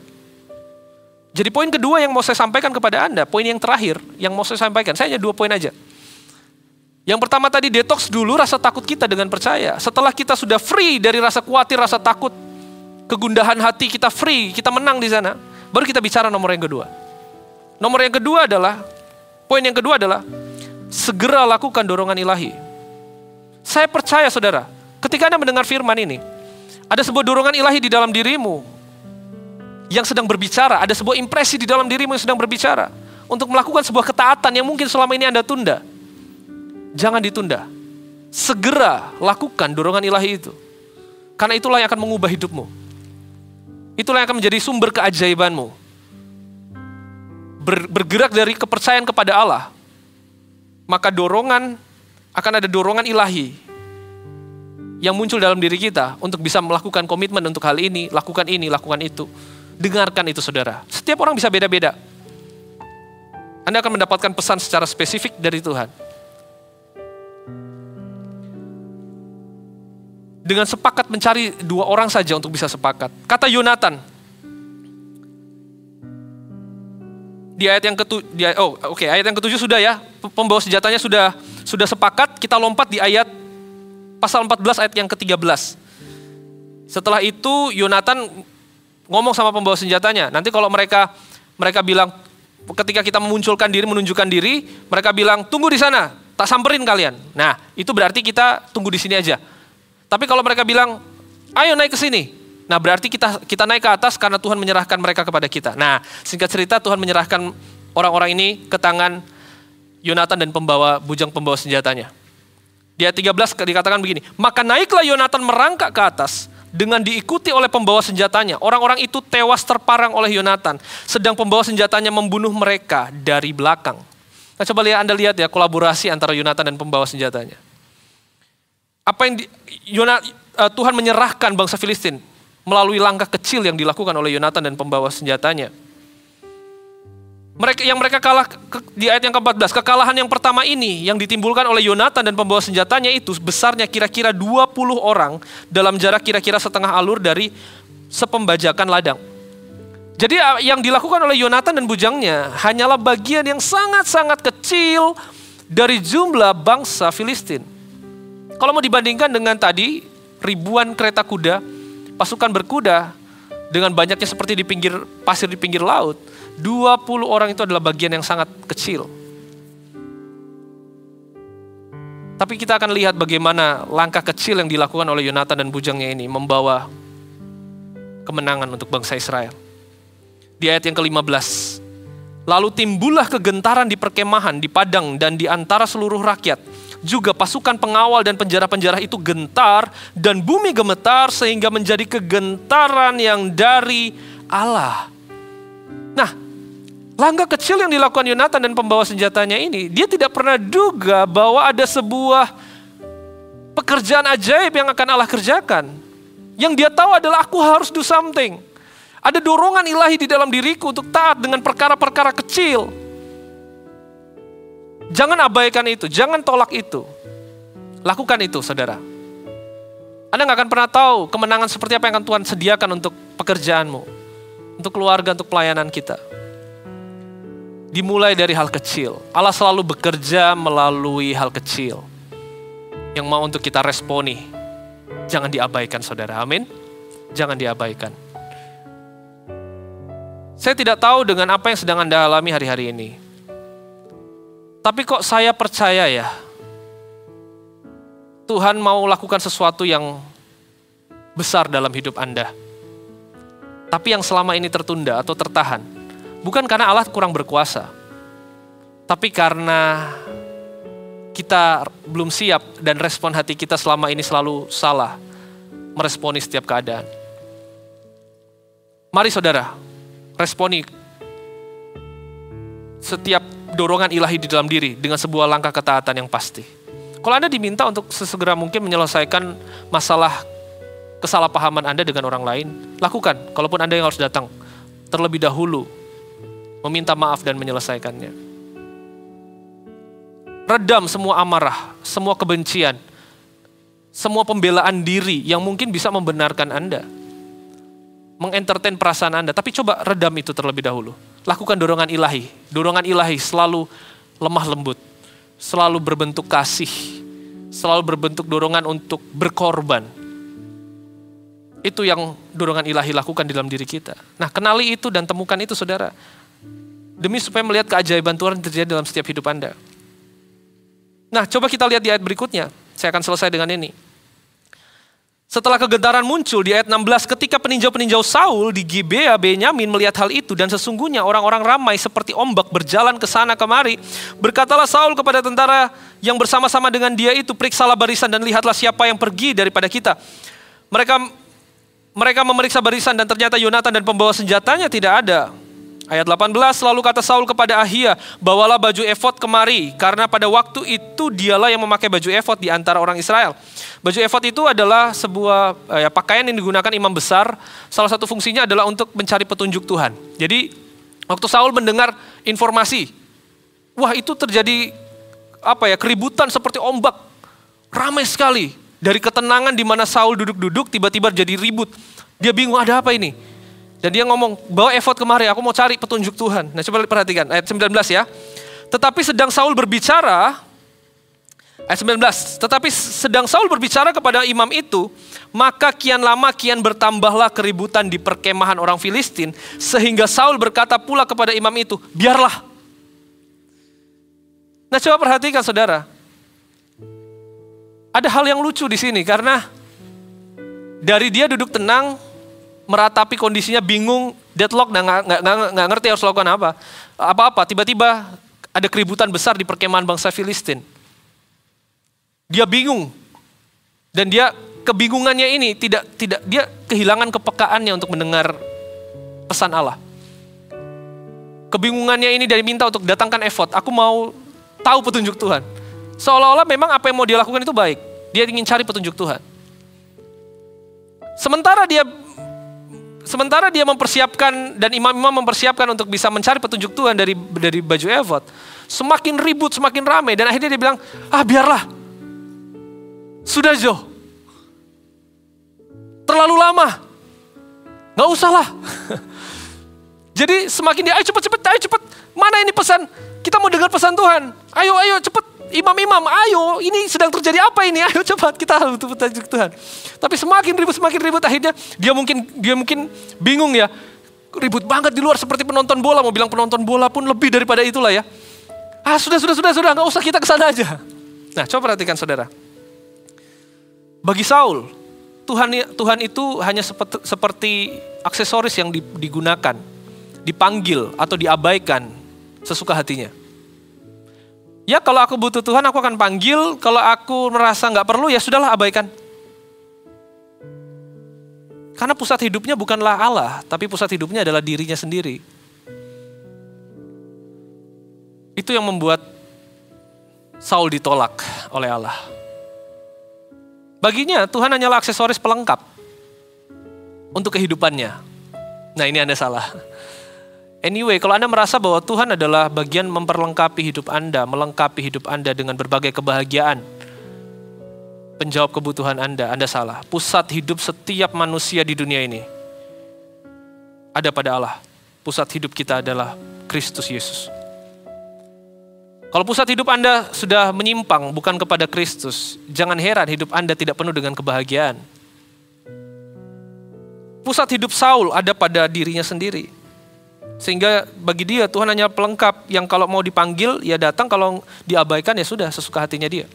Jadi poin kedua yang mau saya sampaikan kepada Anda, poin yang terakhir yang mau saya sampaikan, saya hanya 2 poin aja. Yang pertama tadi, detox dulu rasa takut kita dengan percaya. Setelah kita sudah free dari rasa khawatir, rasa takut, kegundahan hati, kita free, kita menang di sana, baru kita bicara nomor yang kedua. Nomor yang kedua adalah, poin yang kedua adalah, segera lakukan dorongan ilahi. Saya percaya saudara, ketika Anda mendengar firman ini, ada sebuah dorongan ilahi di dalam dirimu yang sedang berbicara, ada sebuah impresi di dalam dirimu yang sedang berbicara untuk melakukan sebuah ketaatan yang mungkin selama ini Anda tunda. Jangan ditunda. Segera lakukan dorongan ilahi itu. Karena itulah yang akan mengubah hidupmu. Itulah yang akan menjadi sumber keajaibanmu. Bergerak dari kepercayaan kepada Allah, maka akan ada dorongan ilahi yang muncul dalam diri kita untuk bisa melakukan komitmen untuk hal ini, lakukan itu. Dengarkan itu saudara. Setiap orang bisa beda-beda. Anda akan mendapatkan pesan secara spesifik dari Tuhan. Dengan sepakat mencari 2 orang saja untuk bisa sepakat. Kata Yonatan, di ayat yang ayat yang ke-7 sudah ya, pembawa senjatanya sudah sepakat. Kita lompat di ayat pasal 14 ayat yang ke-13. Setelah itu Yonatan ngomong sama pembawa senjatanya. Nanti kalau mereka bilang, ketika kita menunjukkan diri, mereka bilang, tunggu di sana, tak samperin kalian. Nah, itu berarti kita tunggu di sini aja. Tapi kalau mereka bilang, ayo naik ke sini. Nah, berarti kita naik ke atas karena Tuhan menyerahkan mereka kepada kita. Nah, singkat cerita Tuhan menyerahkan orang-orang ini ke tangan Yonatan dan bujang pembawa senjatanya. Di ayat 13 dikatakan begini, maka naiklah Yonatan merangkak ke atas dengan diikuti oleh pembawa senjatanya. Orang-orang itu tewas terparang oleh Yonatan, sedang pembawa senjatanya membunuh mereka dari belakang. Nah, coba Anda lihat ya kolaborasi antara Yonatan dan pembawa senjatanya. Apa yang Tuhan menyerahkan bangsa Filistin melalui langkah kecil yang dilakukan oleh Yonatan dan pembawa senjatanya. Mereka kalah di ayat yang ke-14. Kekalahan yang pertama ini yang ditimbulkan oleh Yonatan dan pembawa senjatanya itu besarnya kira-kira 20 orang dalam jarak kira-kira setengah alur dari sepembajakan ladang. Jadi yang dilakukan oleh Yonatan dan bujangnya hanyalah bagian yang sangat-sangat kecil dari jumlah bangsa Filistin. Kalau mau dibandingkan dengan tadi ribuan kereta kuda, pasukan berkuda dengan banyaknya seperti di pinggir pasir di pinggir laut, 20 orang itu adalah bagian yang sangat kecil. Tapi kita akan lihat bagaimana langkah kecil yang dilakukan oleh Yonatan dan bujangnya ini membawa kemenangan untuk bangsa Israel. Di ayat yang ke-15, lalu timbullah kegentaran di perkemahan, di padang dan di antara seluruh rakyat. Juga pasukan pengawal dan penjara-penjara itu gentar dan bumi gemetar sehingga menjadi kegentaran yang dari Allah. Nah, langkah kecil yang dilakukan Yonatan dan pembawa senjatanya ini, dia tidak pernah duga bahwa ada sebuah pekerjaan ajaib yang akan Allah kerjakan. Yang dia tahu adalah aku harus do something. Ada dorongan ilahi di dalam diriku untuk taat dengan perkara-perkara kecil. Jangan abaikan itu, jangan tolak itu. Lakukan itu, saudara. Anda gak akan pernah tahu kemenangan seperti apa yang akan Tuhan sediakan untuk pekerjaanmu, untuk keluarga, untuk pelayanan kita. Dimulai dari hal kecil. Allah selalu bekerja melalui hal kecil yang mau untuk kita responi. Jangan diabaikan, saudara. Amin. Jangan diabaikan. Saya tidak tahu dengan apa yang sedang Anda alami hari-hari ini. Tapi kok saya percaya ya, Tuhan mau lakukan sesuatu yang besar dalam hidup Anda. Tapi yang selama ini tertunda atau tertahan, bukan karena Allah kurang berkuasa, tapi karena kita belum siap dan respon hati kita selama ini selalu salah meresponi setiap keadaan. Mari saudara, responi setiap dorongan ilahi di dalam diri dengan sebuah langkah ketaatan yang pasti. Kalau Anda diminta untuk sesegera mungkin menyelesaikan masalah kesalahpahaman Anda dengan orang lain, lakukan. Kalaupun Anda yang harus datang, terlebih dahulu meminta maaf dan menyelesaikannya. Redam semua amarah, semua kebencian, semua pembelaan diri yang mungkin bisa membenarkan Anda, mengentertain perasaan Anda. Tapi coba redam itu terlebih dahulu. Lakukan dorongan ilahi. Dorongan ilahi selalu lemah lembut, selalu berbentuk kasih, selalu berbentuk dorongan untuk berkorban. Itu yang dorongan ilahi lakukan di dalam diri kita. Nah, kenali itu dan temukan itu, saudara. Demi supaya melihat keajaiban Tuhan terjadi dalam setiap hidup Anda. Nah, coba kita lihat di ayat berikutnya. Saya akan selesai dengan ini. Setelah kegentaran muncul di ayat 16, ketika peninjau-peninjau Saul di Gibea Benyamin melihat hal itu, dan sesungguhnya orang-orang ramai seperti ombak berjalan ke sana kemari, berkatalah Saul kepada tentara yang bersama-sama dengan dia itu, periksalah barisan dan lihatlah siapa yang pergi daripada kita. Mereka memeriksa barisan dan ternyata Yonatan dan pembawa senjatanya tidak ada. Ayat 18, lalu kata Saul kepada Ahia, bawalah baju efod kemari, karena pada waktu itu dialah yang memakai baju efod di antara orang Israel. Baju efod itu adalah sebuah pakaian yang digunakan imam besar. Salah satu fungsinya adalah untuk mencari petunjuk Tuhan. Jadi waktu Saul mendengar informasi, wah itu terjadi keributan seperti ombak, ramai sekali. Dari ketenangan di mana Saul duduk-duduk, tiba-tiba jadi ribut. Dia bingung, ada apa ini? Dan dia ngomong, bawa efod kemari, aku mau cari petunjuk Tuhan. Nah coba perhatikan, ayat 19 ya. Tetapi sedang Saul berbicara, ayat 19, tetapi sedang Saul berbicara kepada imam itu, maka kian lama kian bertambahlah keributan di perkemahan orang Filistin, sehingga Saul berkata pula kepada imam itu, biarlah. Nah coba perhatikan saudara, ada hal yang lucu di sini, karena dari dia duduk tenang, meratapi kondisinya, bingung, deadlock, nggak ngerti harus lakukan apa-apa. Tiba-tiba ada keributan besar di perkemahan bangsa Filistin. Dia bingung, dan dia kebingungannya ini tidak dia kehilangan kepekaannya untuk mendengar pesan Allah. Kebingungannya ini dari minta untuk datangkan efod. Aku mau tahu petunjuk Tuhan. Seolah-olah memang apa yang mau dia lakukan itu baik. Dia ingin cari petunjuk Tuhan. Sementara dia mempersiapkan dan imam-imam mempersiapkan untuk bisa mencari petunjuk Tuhan dari baju efod, semakin ribut, semakin ramai, dan akhirnya dia bilang, biarlah, sudah Jo, terlalu lama, nggak usah lah. Jadi semakin dia, ayo cepet, mana ini pesan? Kita mau dengar pesan Tuhan. Ayo cepet. Imam-imam, ayo, ini sedang terjadi apa ini? Ayo cepat, kita butuh petunjuk Tuhan. Tapi semakin ribut, akhirnya dia mungkin bingung ya. Ribut banget di luar seperti penonton bola. Mau bilang penonton bola pun lebih daripada itulah ya. Sudah, nggak usah, kita kesana aja. Nah, coba perhatikan saudara. Bagi Saul, Tuhan itu hanya seperti aksesoris yang digunakan, dipanggil atau diabaikan sesuka hatinya. Ya kalau aku butuh Tuhan aku akan panggil, kalau aku merasa gak perlu ya sudahlah abaikan. Karena pusat hidupnya bukanlah Allah, tapi pusat hidupnya adalah dirinya sendiri. Itu yang membuat Saul ditolak oleh Allah. Baginya Tuhan hanyalah aksesoris pelengkap untuk kehidupannya. Nah ini Anda salah. Anyway, kalau Anda merasa bahwa Tuhan adalah bagian memperlengkapi hidup Anda, melengkapi hidup Anda dengan berbagai kebahagiaan, penjawab kebutuhan Anda salah. Pusat hidup setiap manusia di dunia ini ada pada Allah. Pusat hidup kita adalah Kristus Yesus. Kalau pusat hidup Anda sudah menyimpang bukan kepada Kristus, jangan heran hidup Anda tidak penuh dengan kebahagiaan. Pusat hidup Saul ada pada dirinya sendiri. Sehingga bagi dia Tuhan hanya pelengkap yang kalau mau dipanggil ya datang, kalau diabaikan ya sudah sesuka hatinya dia.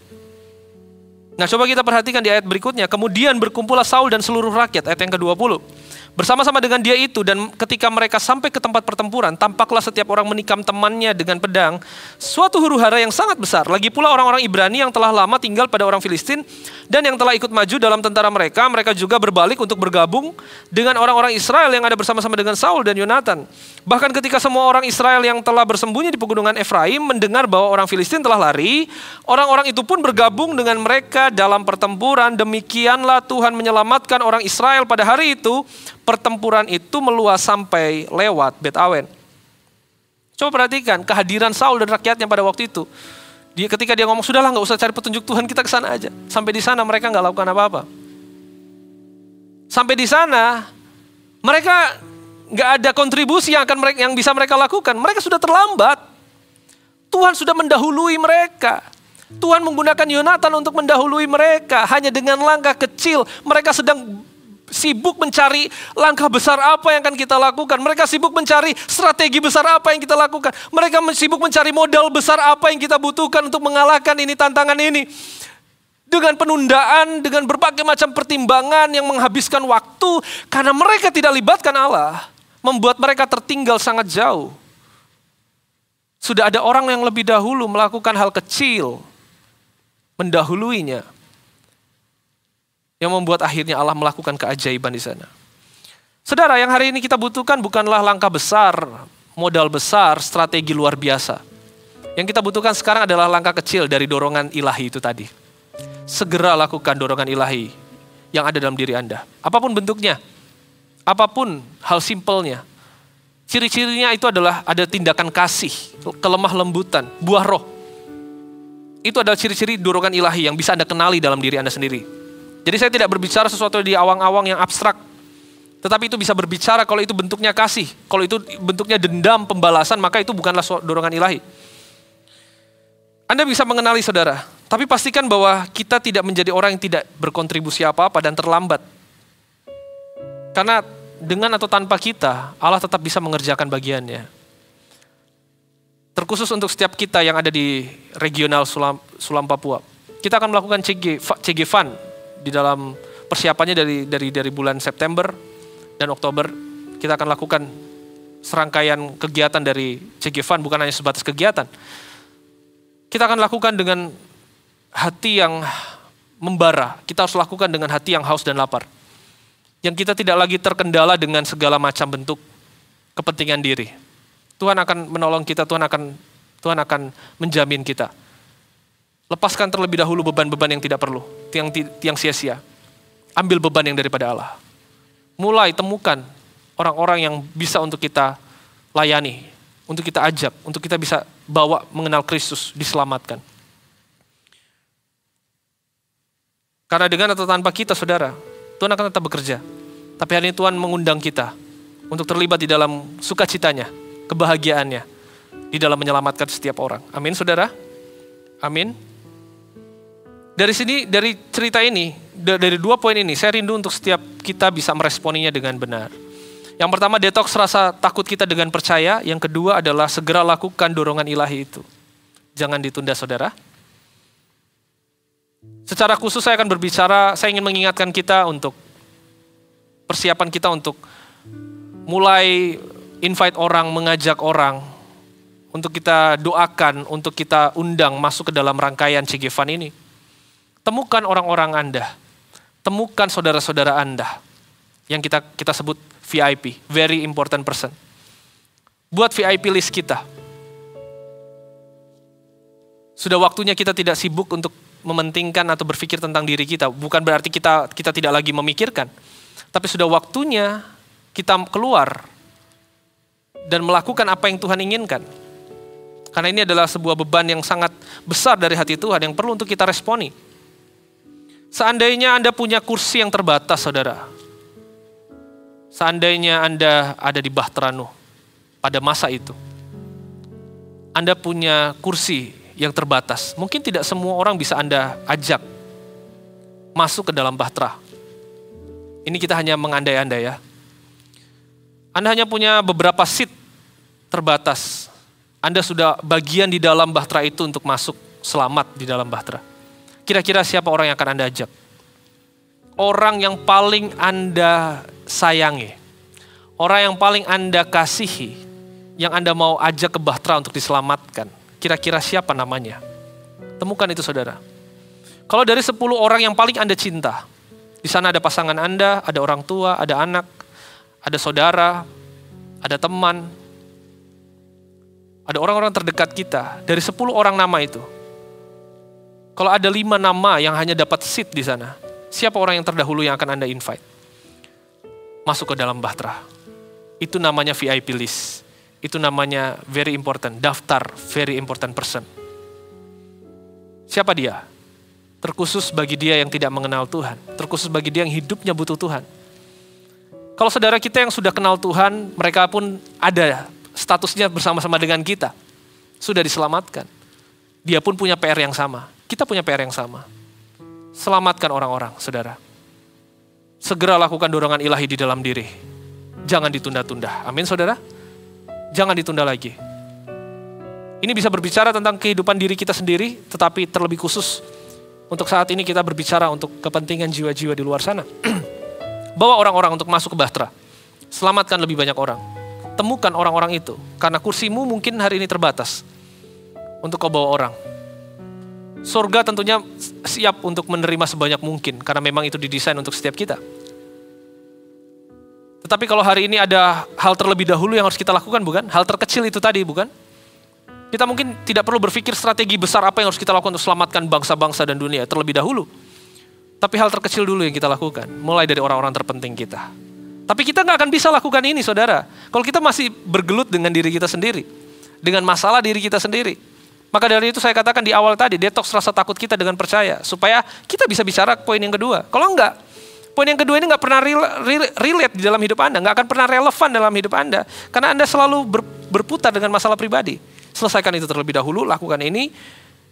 Nah, coba kita perhatikan di ayat berikutnya. Kemudian berkumpullah Saul dan seluruh rakyat, ayat yang ke-20. Bersama-sama dengan dia itu, dan ketika mereka sampai ke tempat pertempuran, tampaklah setiap orang menikam temannya dengan pedang, suatu huru-hara yang sangat besar. Lagi pula orang-orang Ibrani yang telah lama tinggal pada orang Filistin, dan yang telah ikut maju dalam tentara mereka, mereka juga berbalik untuk bergabung dengan orang-orang Israel yang ada bersama-sama dengan Saul dan Yonatan. Bahkan ketika semua orang Israel yang telah bersembunyi di pegunungan Efraim mendengar bahwa orang Filistin telah lari, orang-orang itu pun bergabung dengan mereka dalam pertempuran. Demikianlah Tuhan menyelamatkan orang Israel pada hari itu. Pertempuran itu meluas sampai lewat Bet Awen. Coba perhatikan kehadiran Saul dan rakyatnya pada waktu itu. Ketika dia ngomong, sudahlah nggak usah cari petunjuk Tuhan, kita ke sana aja. Sampai di sana mereka nggak lakukan apa-apa. Sampai di sana mereka nggak ada kontribusi yang bisa mereka lakukan. Mereka sudah terlambat. Tuhan sudah mendahului mereka. Tuhan menggunakan Yonatan untuk mendahului mereka. Hanya dengan langkah kecil mereka sedang sibuk mencari langkah besar apa yang akan kita lakukan. Mereka sibuk mencari strategi besar apa yang kita lakukan. Mereka sibuk mencari modal besar apa yang kita butuhkan untuk mengalahkan ini, tantangan ini. Dengan penundaan, dengan berbagai macam pertimbangan yang menghabiskan waktu. Karena mereka tidak libatkan Allah. Membuat mereka tertinggal sangat jauh. Sudah ada orang yang lebih dahulu melakukan hal kecil. Mendahuluinya. Yang membuat akhirnya Allah melakukan keajaiban di sana. Saudara, yang hari ini kita butuhkan bukanlah langkah besar, modal besar, strategi luar biasa. Yang kita butuhkan sekarang adalah langkah kecil dari dorongan ilahi itu tadi. Segera lakukan dorongan ilahi yang ada dalam diri Anda. Apapun bentuknya, apapun hal simpelnya. Ciri-cirinya itu adalah ada tindakan kasih, kelemah lembutan, buah roh. Itu adalah ciri-ciri dorongan ilahi yang bisa Anda kenali dalam diri Anda sendiri. Jadi saya tidak berbicara sesuatu di awang-awang yang abstrak. Tetapi itu bisa berbicara kalau itu bentuknya kasih. Kalau itu bentuknya dendam, pembalasan, maka itu bukanlah dorongan ilahi. Anda bisa mengenali saudara. Tapi pastikan bahwa kita tidak menjadi orang yang tidak berkontribusi apa-apa dan terlambat. Karena dengan atau tanpa kita, Allah tetap bisa mengerjakan bagiannya. Terkhusus untuk setiap kita yang ada di regional Sulam Papua. Kita akan melakukan CG Fund di dalam persiapannya dari bulan September dan Oktober. Kita akan lakukan serangkaian kegiatan dari CG Fund, bukan hanya sebatas kegiatan. Kita akan lakukan dengan hati yang membara. Kita harus lakukan dengan hati yang haus dan lapar. Yang kita tidak lagi terkendala dengan segala macam bentuk kepentingan diri. Tuhan akan menolong kita, Tuhan akan menjamin kita. Lepaskan terlebih dahulu beban-beban yang tidak perlu, yang sia-sia. Ambil beban yang daripada Allah. Mulai temukan orang-orang yang bisa untuk kita layani, untuk kita ajak, untuk kita bisa bawa mengenal Kristus, diselamatkan. Karena dengan atau tanpa kita, saudara, Tuhan akan tetap bekerja. Tapi hari ini Tuhan mengundang kita untuk terlibat di dalam sukacitanya, kebahagiaannya, di dalam menyelamatkan setiap orang. Amin, saudara? Amin. Dari cerita ini, dari 2 poin ini, saya rindu untuk setiap kita bisa meresponinya dengan benar. Yang pertama, detoks rasa takut kita dengan percaya. Yang kedua adalah segera lakukan dorongan ilahi itu. Jangan ditunda, saudara. Secara khusus saya akan berbicara, saya ingin mengingatkan kita untuk persiapan kita untuk mulai invite orang, mengajak orang, untuk kita doakan, untuk kita undang masuk ke dalam rangkaian CG Fund ini. Temukan orang-orang Anda, temukan saudara-saudara Anda yang kita sebut VIP, very important person. Buat VIP list kita. Sudah waktunya kita tidak sibuk untuk mementingkan atau berpikir tentang diri kita. Bukan berarti kita tidak lagi memikirkan, tapi sudah waktunya kita keluar dan melakukan apa yang Tuhan inginkan. Karena ini adalah sebuah beban yang sangat besar dari hati Tuhan yang perlu untuk kita responi. Seandainya Anda punya kursi yang terbatas, saudara. Seandainya Anda ada di Bahtera Nuh pada masa itu. Anda punya kursi yang terbatas. Mungkin tidak semua orang bisa Anda ajak masuk ke dalam Bahtera. Ini kita hanya mengandai-andai ya. Anda hanya punya beberapa seat terbatas. Anda sudah bagian di dalam Bahtera itu untuk masuk selamat di dalam Bahtera. Kira-kira siapa orang yang akan Anda ajak? Orang yang paling Anda sayangi. Orang yang paling Anda kasihi. Yang Anda mau ajak ke Bahtera untuk diselamatkan. Kira-kira siapa namanya? Temukan itu, saudara. Kalau dari 10 orang yang paling Anda cinta, di sana ada pasangan Anda, ada orang tua, ada anak, ada saudara, ada teman, ada orang-orang terdekat kita. Dari 10 orang nama itu, kalau ada 5 nama yang hanya dapat seat di sana, siapa orang yang terdahulu yang akan Anda invite? Masuk ke dalam Bahtera. Itu namanya VIP list. Itu namanya very important, daftar very important person. Siapa dia? Terkhusus bagi dia yang tidak mengenal Tuhan. Terkhusus bagi dia yang hidupnya butuh Tuhan. Kalau saudara kita yang sudah kenal Tuhan, mereka pun ada statusnya bersama-sama dengan kita. Sudah diselamatkan. Dia pun punya PR yang sama. Kita punya PR yang sama. Selamatkan orang-orang, saudara. Segera lakukan dorongan ilahi di dalam diri. Jangan ditunda-tunda. Amin, saudara. Jangan ditunda lagi. Ini bisa berbicara tentang kehidupan diri kita sendiri, tetapi terlebih khusus untuk saat ini kita berbicara untuk kepentingan jiwa-jiwa di luar sana. Bawa orang-orang untuk masuk ke Bahtera. Selamatkan lebih banyak orang. Temukan orang-orang itu. Karena kursimu mungkin hari ini terbatas. Untuk kau bawa orang. Surga tentunya siap untuk menerima sebanyak mungkin. Karena memang itu didesain untuk setiap kita. Tetapi kalau hari ini ada hal terlebih dahulu yang harus kita lakukan, bukan? Hal terkecil itu tadi, bukan? Kita mungkin tidak perlu berpikir strategi besar apa yang harus kita lakukan untuk selamatkan bangsa-bangsa dan dunia terlebih dahulu. Tapi hal terkecil dulu yang kita lakukan. Mulai dari orang-orang terpenting kita. Tapi kita nggak akan bisa lakukan ini, saudara. Kalau kita masih bergelut dengan diri kita sendiri. Dengan masalah diri kita sendiri. Maka dari itu saya katakan di awal tadi, detoks rasa takut kita dengan percaya. Supaya kita bisa bicara poin yang kedua. Kalau enggak, poin yang kedua ini nggak pernah relate di dalam hidup Anda. Nggak akan pernah relevan dalam hidup Anda. Karena Anda selalu berputar dengan masalah pribadi. Selesaikan itu terlebih dahulu, lakukan ini.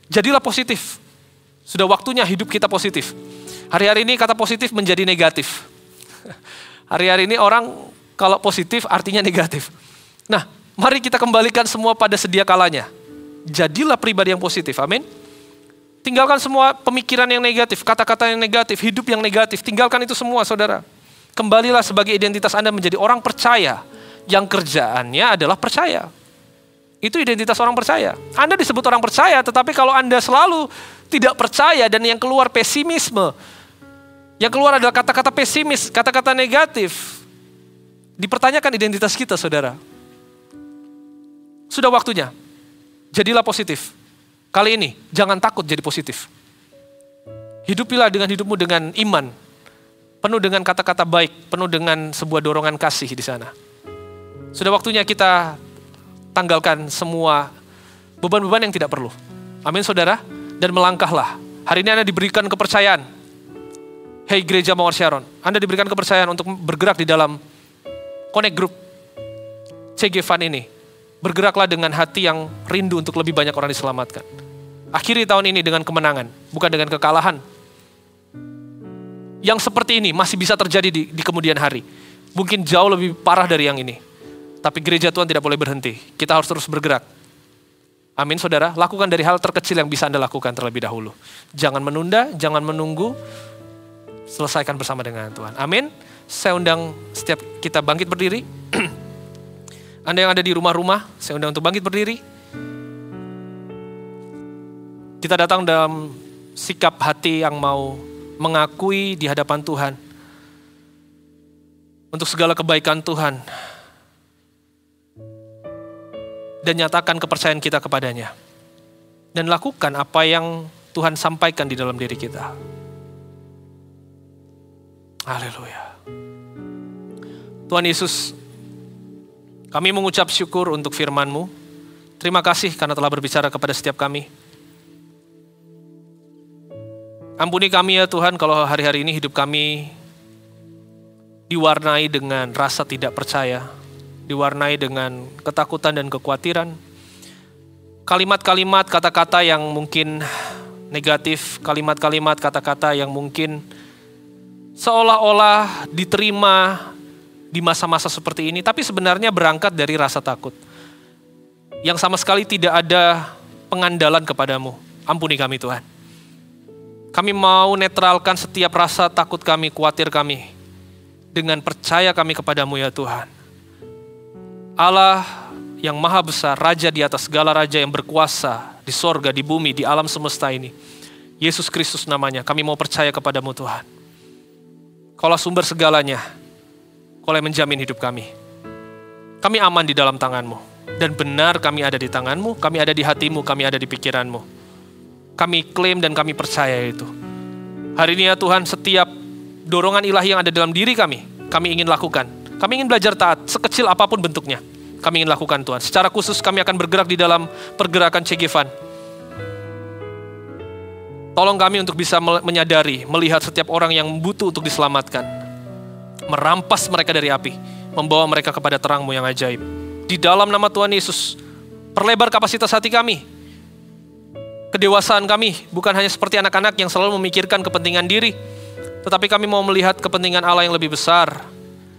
Jadilah positif. Sudah waktunya hidup kita positif. Hari-hari ini kata positif menjadi negatif. Hari-hari ini orang kalau positif artinya negatif. Nah, mari kita kembalikan semua pada sedia kalanya. Jadilah pribadi yang positif, amin. Tinggalkan semua pemikiran yang negatif, kata-kata yang negatif, hidup yang negatif. Tinggalkan itu semua, saudara. Kembalilah sebagai identitas Anda menjadi orang percaya. Yang kerjaannya adalah percaya. Itu identitas orang percaya. Anda disebut orang percaya, tetapi kalau Anda selalu tidak percaya dan yang keluar pesimisme, yang keluar adalah kata-kata pesimis, kata-kata negatif, dipertanyakan identitas kita, saudara. Sudah waktunya. Jadilah positif. Kali ini, jangan takut jadi positif. Hidupilah dengan hidupmu dengan iman. Penuh dengan kata-kata baik, penuh dengan sebuah dorongan kasih di sana. Sudah waktunya kita tanggalkan semua beban-beban yang tidak perlu. Amin, saudara. Dan melangkahlah. Hari ini Anda diberikan kepercayaan. Hei Gereja Mawar Sharon, Anda diberikan kepercayaan untuk bergerak di dalam Connect Group CG Fund ini. Bergeraklah dengan hati yang rindu untuk lebih banyak orang diselamatkan. Akhiri tahun ini dengan kemenangan, bukan dengan kekalahan. Yang seperti ini masih bisa terjadi di kemudian hari. Mungkin jauh lebih parah dari yang ini. Tapi gereja Tuhan tidak boleh berhenti. Kita harus terus bergerak. Amin, saudara. Lakukan dari hal terkecil yang bisa Anda lakukan terlebih dahulu. Jangan menunda, jangan menunggu. Selesaikan bersama dengan Tuhan. Amin. Saya undang setiap kita bangkit berdiri. Anda yang ada di rumah-rumah, saya undang untuk bangkit berdiri. Kita datang dalam sikap hati yang mau mengakui di hadapan Tuhan. Untuk segala kebaikan Tuhan. Dan nyatakan kepercayaan kita kepadanya. Dan lakukan apa yang Tuhan sampaikan di dalam diri kita. Haleluya. Tuhan Yesus, Kami mengucap syukur untuk firman-Mu. Terima kasih karena telah berbicara kepada setiap kami. Ampuni kami ya Tuhan kalau hari-hari ini hidup kami diwarnai dengan rasa tidak percaya, diwarnai dengan ketakutan dan kekhawatiran. Kalimat-kalimat, kata-kata yang mungkin negatif, kalimat-kalimat, kata-kata yang mungkin seolah-olah diterima di masa-masa seperti ini, tapi sebenarnya berangkat dari rasa takut yang sama sekali tidak ada pengandalan kepadamu. Ampuni kami Tuhan. Kami mau netralkan setiap rasa takut kami, khawatir kami, dengan percaya kami kepadamu ya Tuhan. Allah yang maha besar, Raja di atas segala raja yang berkuasa di sorga, di bumi, di alam semesta ini. Yesus Kristus namanya, kami mau percaya kepadamu Tuhan. Kaulah sumber segalanya, Kaulah menjamin hidup kami. Kami aman di dalam tangan-Mu. Dan benar kami ada di tangan-Mu, kami ada di hati-Mu, kami ada di pikiran-Mu. Kami klaim dan kami percaya itu. Hari ini ya Tuhan, setiap dorongan ilahi yang ada dalam diri kami ingin lakukan. Kami ingin belajar taat, sekecil apapun bentuknya. Kami ingin lakukan Tuhan. Secara khusus kami akan bergerak di dalam pergerakan Cegevan. Tolong kami untuk bisa menyadari, melihat setiap orang yang butuh untuk diselamatkan. Merampas mereka dari api, membawa mereka kepada terang-Mu yang ajaib. Di dalam nama Tuhan Yesus, perlebar kapasitas hati kami. Kedewasaan kami bukan hanya seperti anak-anak yang selalu memikirkan kepentingan diri, tetapi kami mau melihat kepentingan Allah yang lebih besar.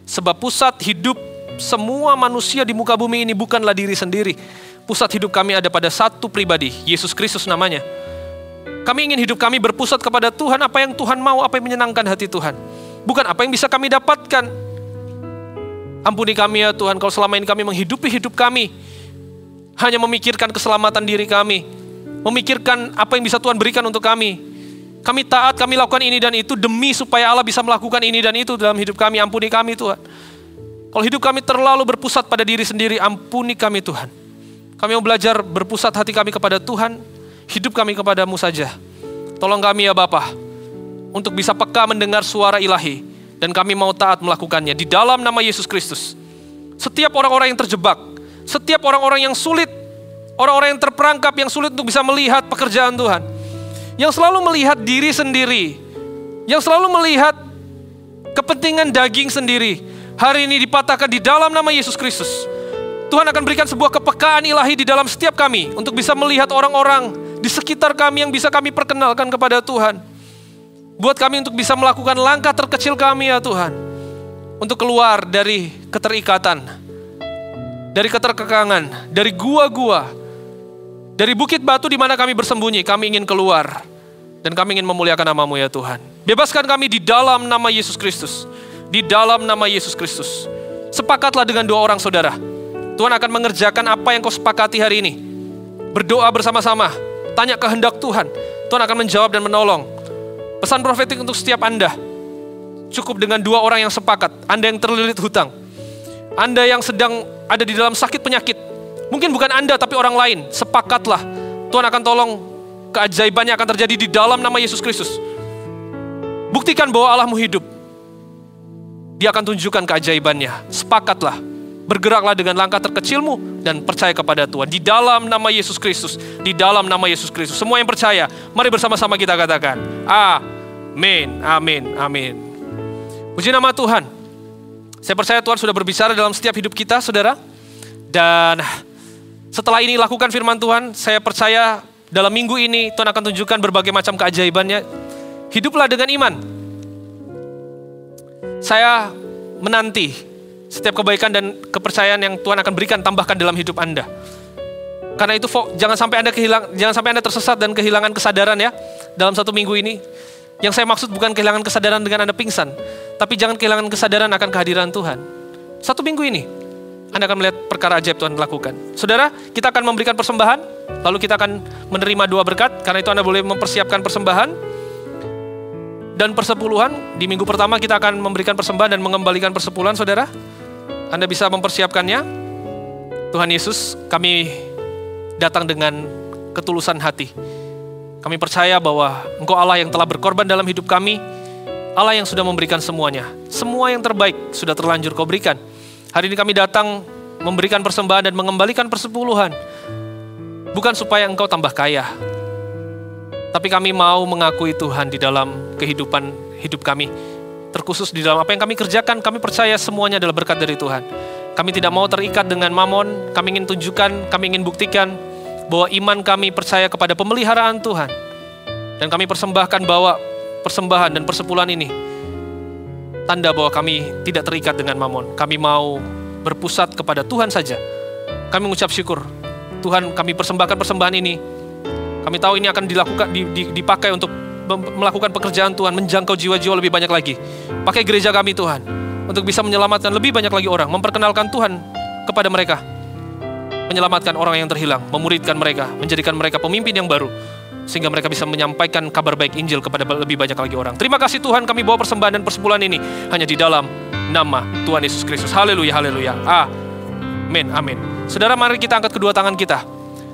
Sebab pusat hidup semua manusia di muka bumi ini bukanlah diri sendiri. Pusat hidup kami ada pada satu pribadi, Yesus Kristus namanya. Kami ingin hidup kami berpusat kepada Tuhan, apa yang Tuhan mau, apa yang menyenangkan hati Tuhan. Bukan apa yang bisa kami dapatkan. Ampuni kami ya Tuhan, kalau selama ini kami menghidupi hidup kami hanya memikirkan keselamatan diri kami, memikirkan apa yang bisa Tuhan berikan untuk kami. Kami taat, kami lakukan ini dan itu demi supaya Allah bisa melakukan ini dan itu dalam hidup kami. Ampuni kami Tuhan. Kalau hidup kami terlalu berpusat pada diri sendiri, ampuni kami Tuhan. Kami mau belajar berpusat hati kami kepada Tuhan, hidup kami kepadamu saja. Tolong kami ya Bapa, untuk bisa peka mendengar suara ilahi, dan kami mau taat melakukannya di dalam nama Yesus Kristus. Setiap orang-orang yang terjebak, setiap orang-orang yang sulit, orang-orang yang terperangkap, yang sulit untuk bisa melihat pekerjaan Tuhan, yang selalu melihat diri sendiri, yang selalu melihat kepentingan daging sendiri, hari ini dipatahkan di dalam nama Yesus Kristus. Tuhan akan berikan sebuah kepekaan ilahi di dalam setiap kami untuk bisa melihat orang-orang di sekitar kami yang bisa kami perkenalkan kepada Tuhan. Buat kami untuk bisa melakukan langkah terkecil kami ya Tuhan, untuk keluar dari keterikatan, dari keterkekangan, dari gua-gua, dari bukit batu di mana kami bersembunyi. Kami ingin keluar dan kami ingin memuliakan nama-Mu ya Tuhan. Bebaskan kami di dalam nama Yesus Kristus. Di dalam nama Yesus Kristus. Sepakatlah dengan dua orang saudara. Tuhan akan mengerjakan apa yang kau sepakati hari ini. Berdoa bersama-sama, tanya kehendak Tuhan. Tuhan akan menjawab dan menolong. Pesan profetik untuk setiap Anda, cukup dengan dua orang yang sepakat. Anda yang terlilit hutang, Anda yang sedang ada di dalam sakit penyakit, mungkin bukan Anda tapi orang lain, sepakatlah. Tuhan akan tolong, keajaibannya akan terjadi di dalam nama Yesus Kristus. Buktikan bahwa Allah-Mu hidup. Dia akan tunjukkan keajaibannya. Sepakatlah, bergeraklah dengan langkah terkecilmu dan percaya kepada Tuhan. Di dalam nama Yesus Kristus, di dalam nama Yesus Kristus. Semua yang percaya, mari bersama-sama kita katakan, amin, amin, amin. Puji nama Tuhan. Saya percaya Tuhan sudah berbicara dalam setiap hidup kita, saudara. Dan setelah ini lakukan firman Tuhan, saya percaya dalam minggu ini Tuhan akan tunjukkan berbagai macam keajaibannya. Hiduplah dengan iman. Saya menanti setiap kebaikan dan kepercayaan yang Tuhan akan berikan, tambahkan dalam hidup Anda. Karena itu jangan sampai Anda tersesat dan kehilangan kesadaran ya dalam satu minggu ini. Yang saya maksud bukan kehilangan kesadaran dengan Anda pingsan, tapi jangan kehilangan kesadaran akan kehadiran Tuhan. Satu minggu ini Anda akan melihat perkara ajaib Tuhan lakukan. Saudara, kita akan memberikan persembahan, lalu kita akan menerima dua berkat. Karena itu Anda boleh mempersiapkan persembahan dan persepuluhan. Di minggu pertama kita akan memberikan persembahan dan mengembalikan persepuluhan, saudara. Anda bisa mempersiapkannya. Tuhan Yesus, kami datang dengan ketulusan hati. Kami percaya bahwa Engkau Allah yang telah berkorban dalam hidup kami, Allah yang sudah memberikan semuanya. Semua yang terbaik sudah terlanjur Kau berikan. Hari ini kami datang memberikan persembahan dan mengembalikan persepuluhan. Bukan supaya engkau tambah kaya, tapi kami mau mengakui Tuhan di dalam kehidupan hidup kami. Terkhusus di dalam apa yang kami kerjakan, kami percaya semuanya adalah berkat dari Tuhan. Kami tidak mau terikat dengan mamon, kami ingin tunjukkan, kami ingin buktikan bahwa iman kami percaya kepada pemeliharaan Tuhan. Dan kami persembahkan bahwa persembahan dan persepuluhan ini tanda bahwa kami tidak terikat dengan mamon. Kami mau berpusat kepada Tuhan saja. Kami mengucap syukur, Tuhan, kami persembahkan persembahan ini. Kami tahu ini akan dipakai untuk melakukan pekerjaan Tuhan, menjangkau jiwa-jiwa lebih banyak lagi. Pakai gereja kami Tuhan, untuk bisa menyelamatkan lebih banyak lagi orang, memperkenalkan Tuhan kepada mereka, menyelamatkan orang yang terhilang, memuridkan mereka, menjadikan mereka pemimpin yang baru, sehingga mereka bisa menyampaikan kabar baik Injil kepada lebih banyak lagi orang. Terima kasih Tuhan, kami bawa persembahan dan persepuluhan ini hanya di dalam nama Tuhan Yesus Kristus. Haleluya, haleluya. Amin, amin. Saudara, mari kita angkat kedua tangan kita.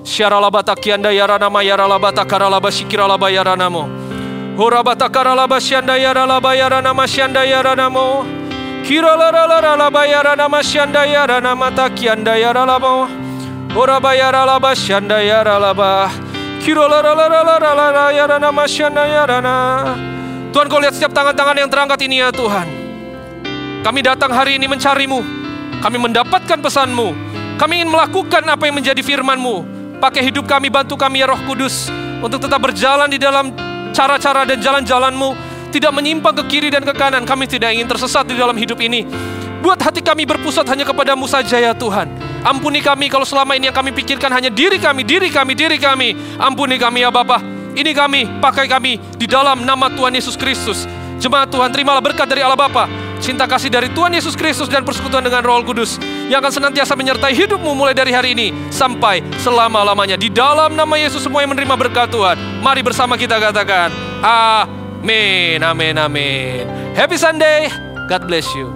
Syaralabata kianda yaranama yaralabata karalaba shikiralaba yaranamo. Horabata karalaba syanda yaralaba yaranama syanda yaranamo. Kiralaralaba yaranama syanda yaranama takianda yaralamo. Horaba yaralaba syanda yaralaba. Tuhan, kau lihat setiap tangan-tangan yang terangkat ini ya Tuhan. Kami datang hari ini mencari-Mu. Kami mendapatkan pesan-Mu. Kami ingin melakukan apa yang menjadi firman-Mu. Pakai hidup kami, bantu kami ya Roh Kudus, untuk tetap berjalan di dalam cara-cara dan jalan-jalan-Mu. Tidak menyimpang ke kiri dan ke kanan. Kami tidak ingin tersesat di dalam hidup ini. Buat hati kami berpusat hanya kepada-Mu saja ya Tuhan. Ampuni kami kalau selama ini yang kami pikirkan hanya diri kami. Ampuni kami ya Bapa. Ini kami, pakai kami di dalam nama Tuhan Yesus Kristus. Jemaat Tuhan, terimalah berkat dari Allah Bapa, cinta kasih dari Tuhan Yesus Kristus, dan persekutuan dengan Roh Kudus yang akan senantiasa menyertai hidupmu mulai dari hari ini sampai selama-lamanya. Di dalam nama Yesus semua yang menerima berkat Tuhan, mari bersama kita katakan amin, amin, amin. Happy Sunday, God bless you.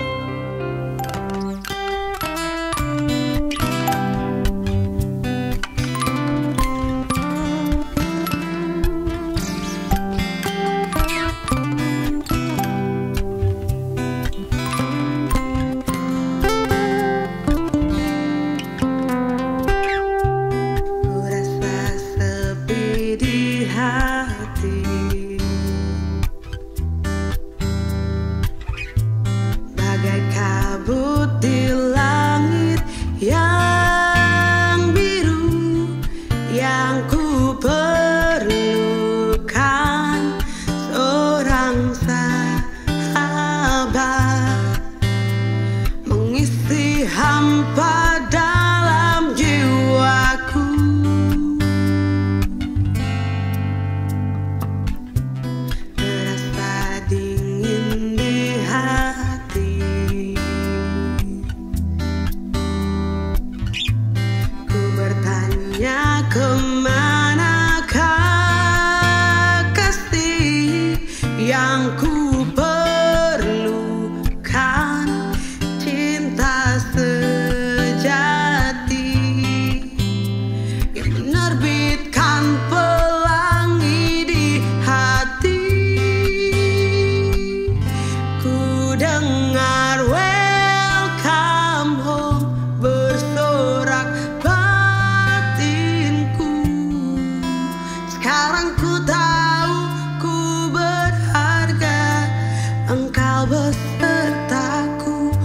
Besertaku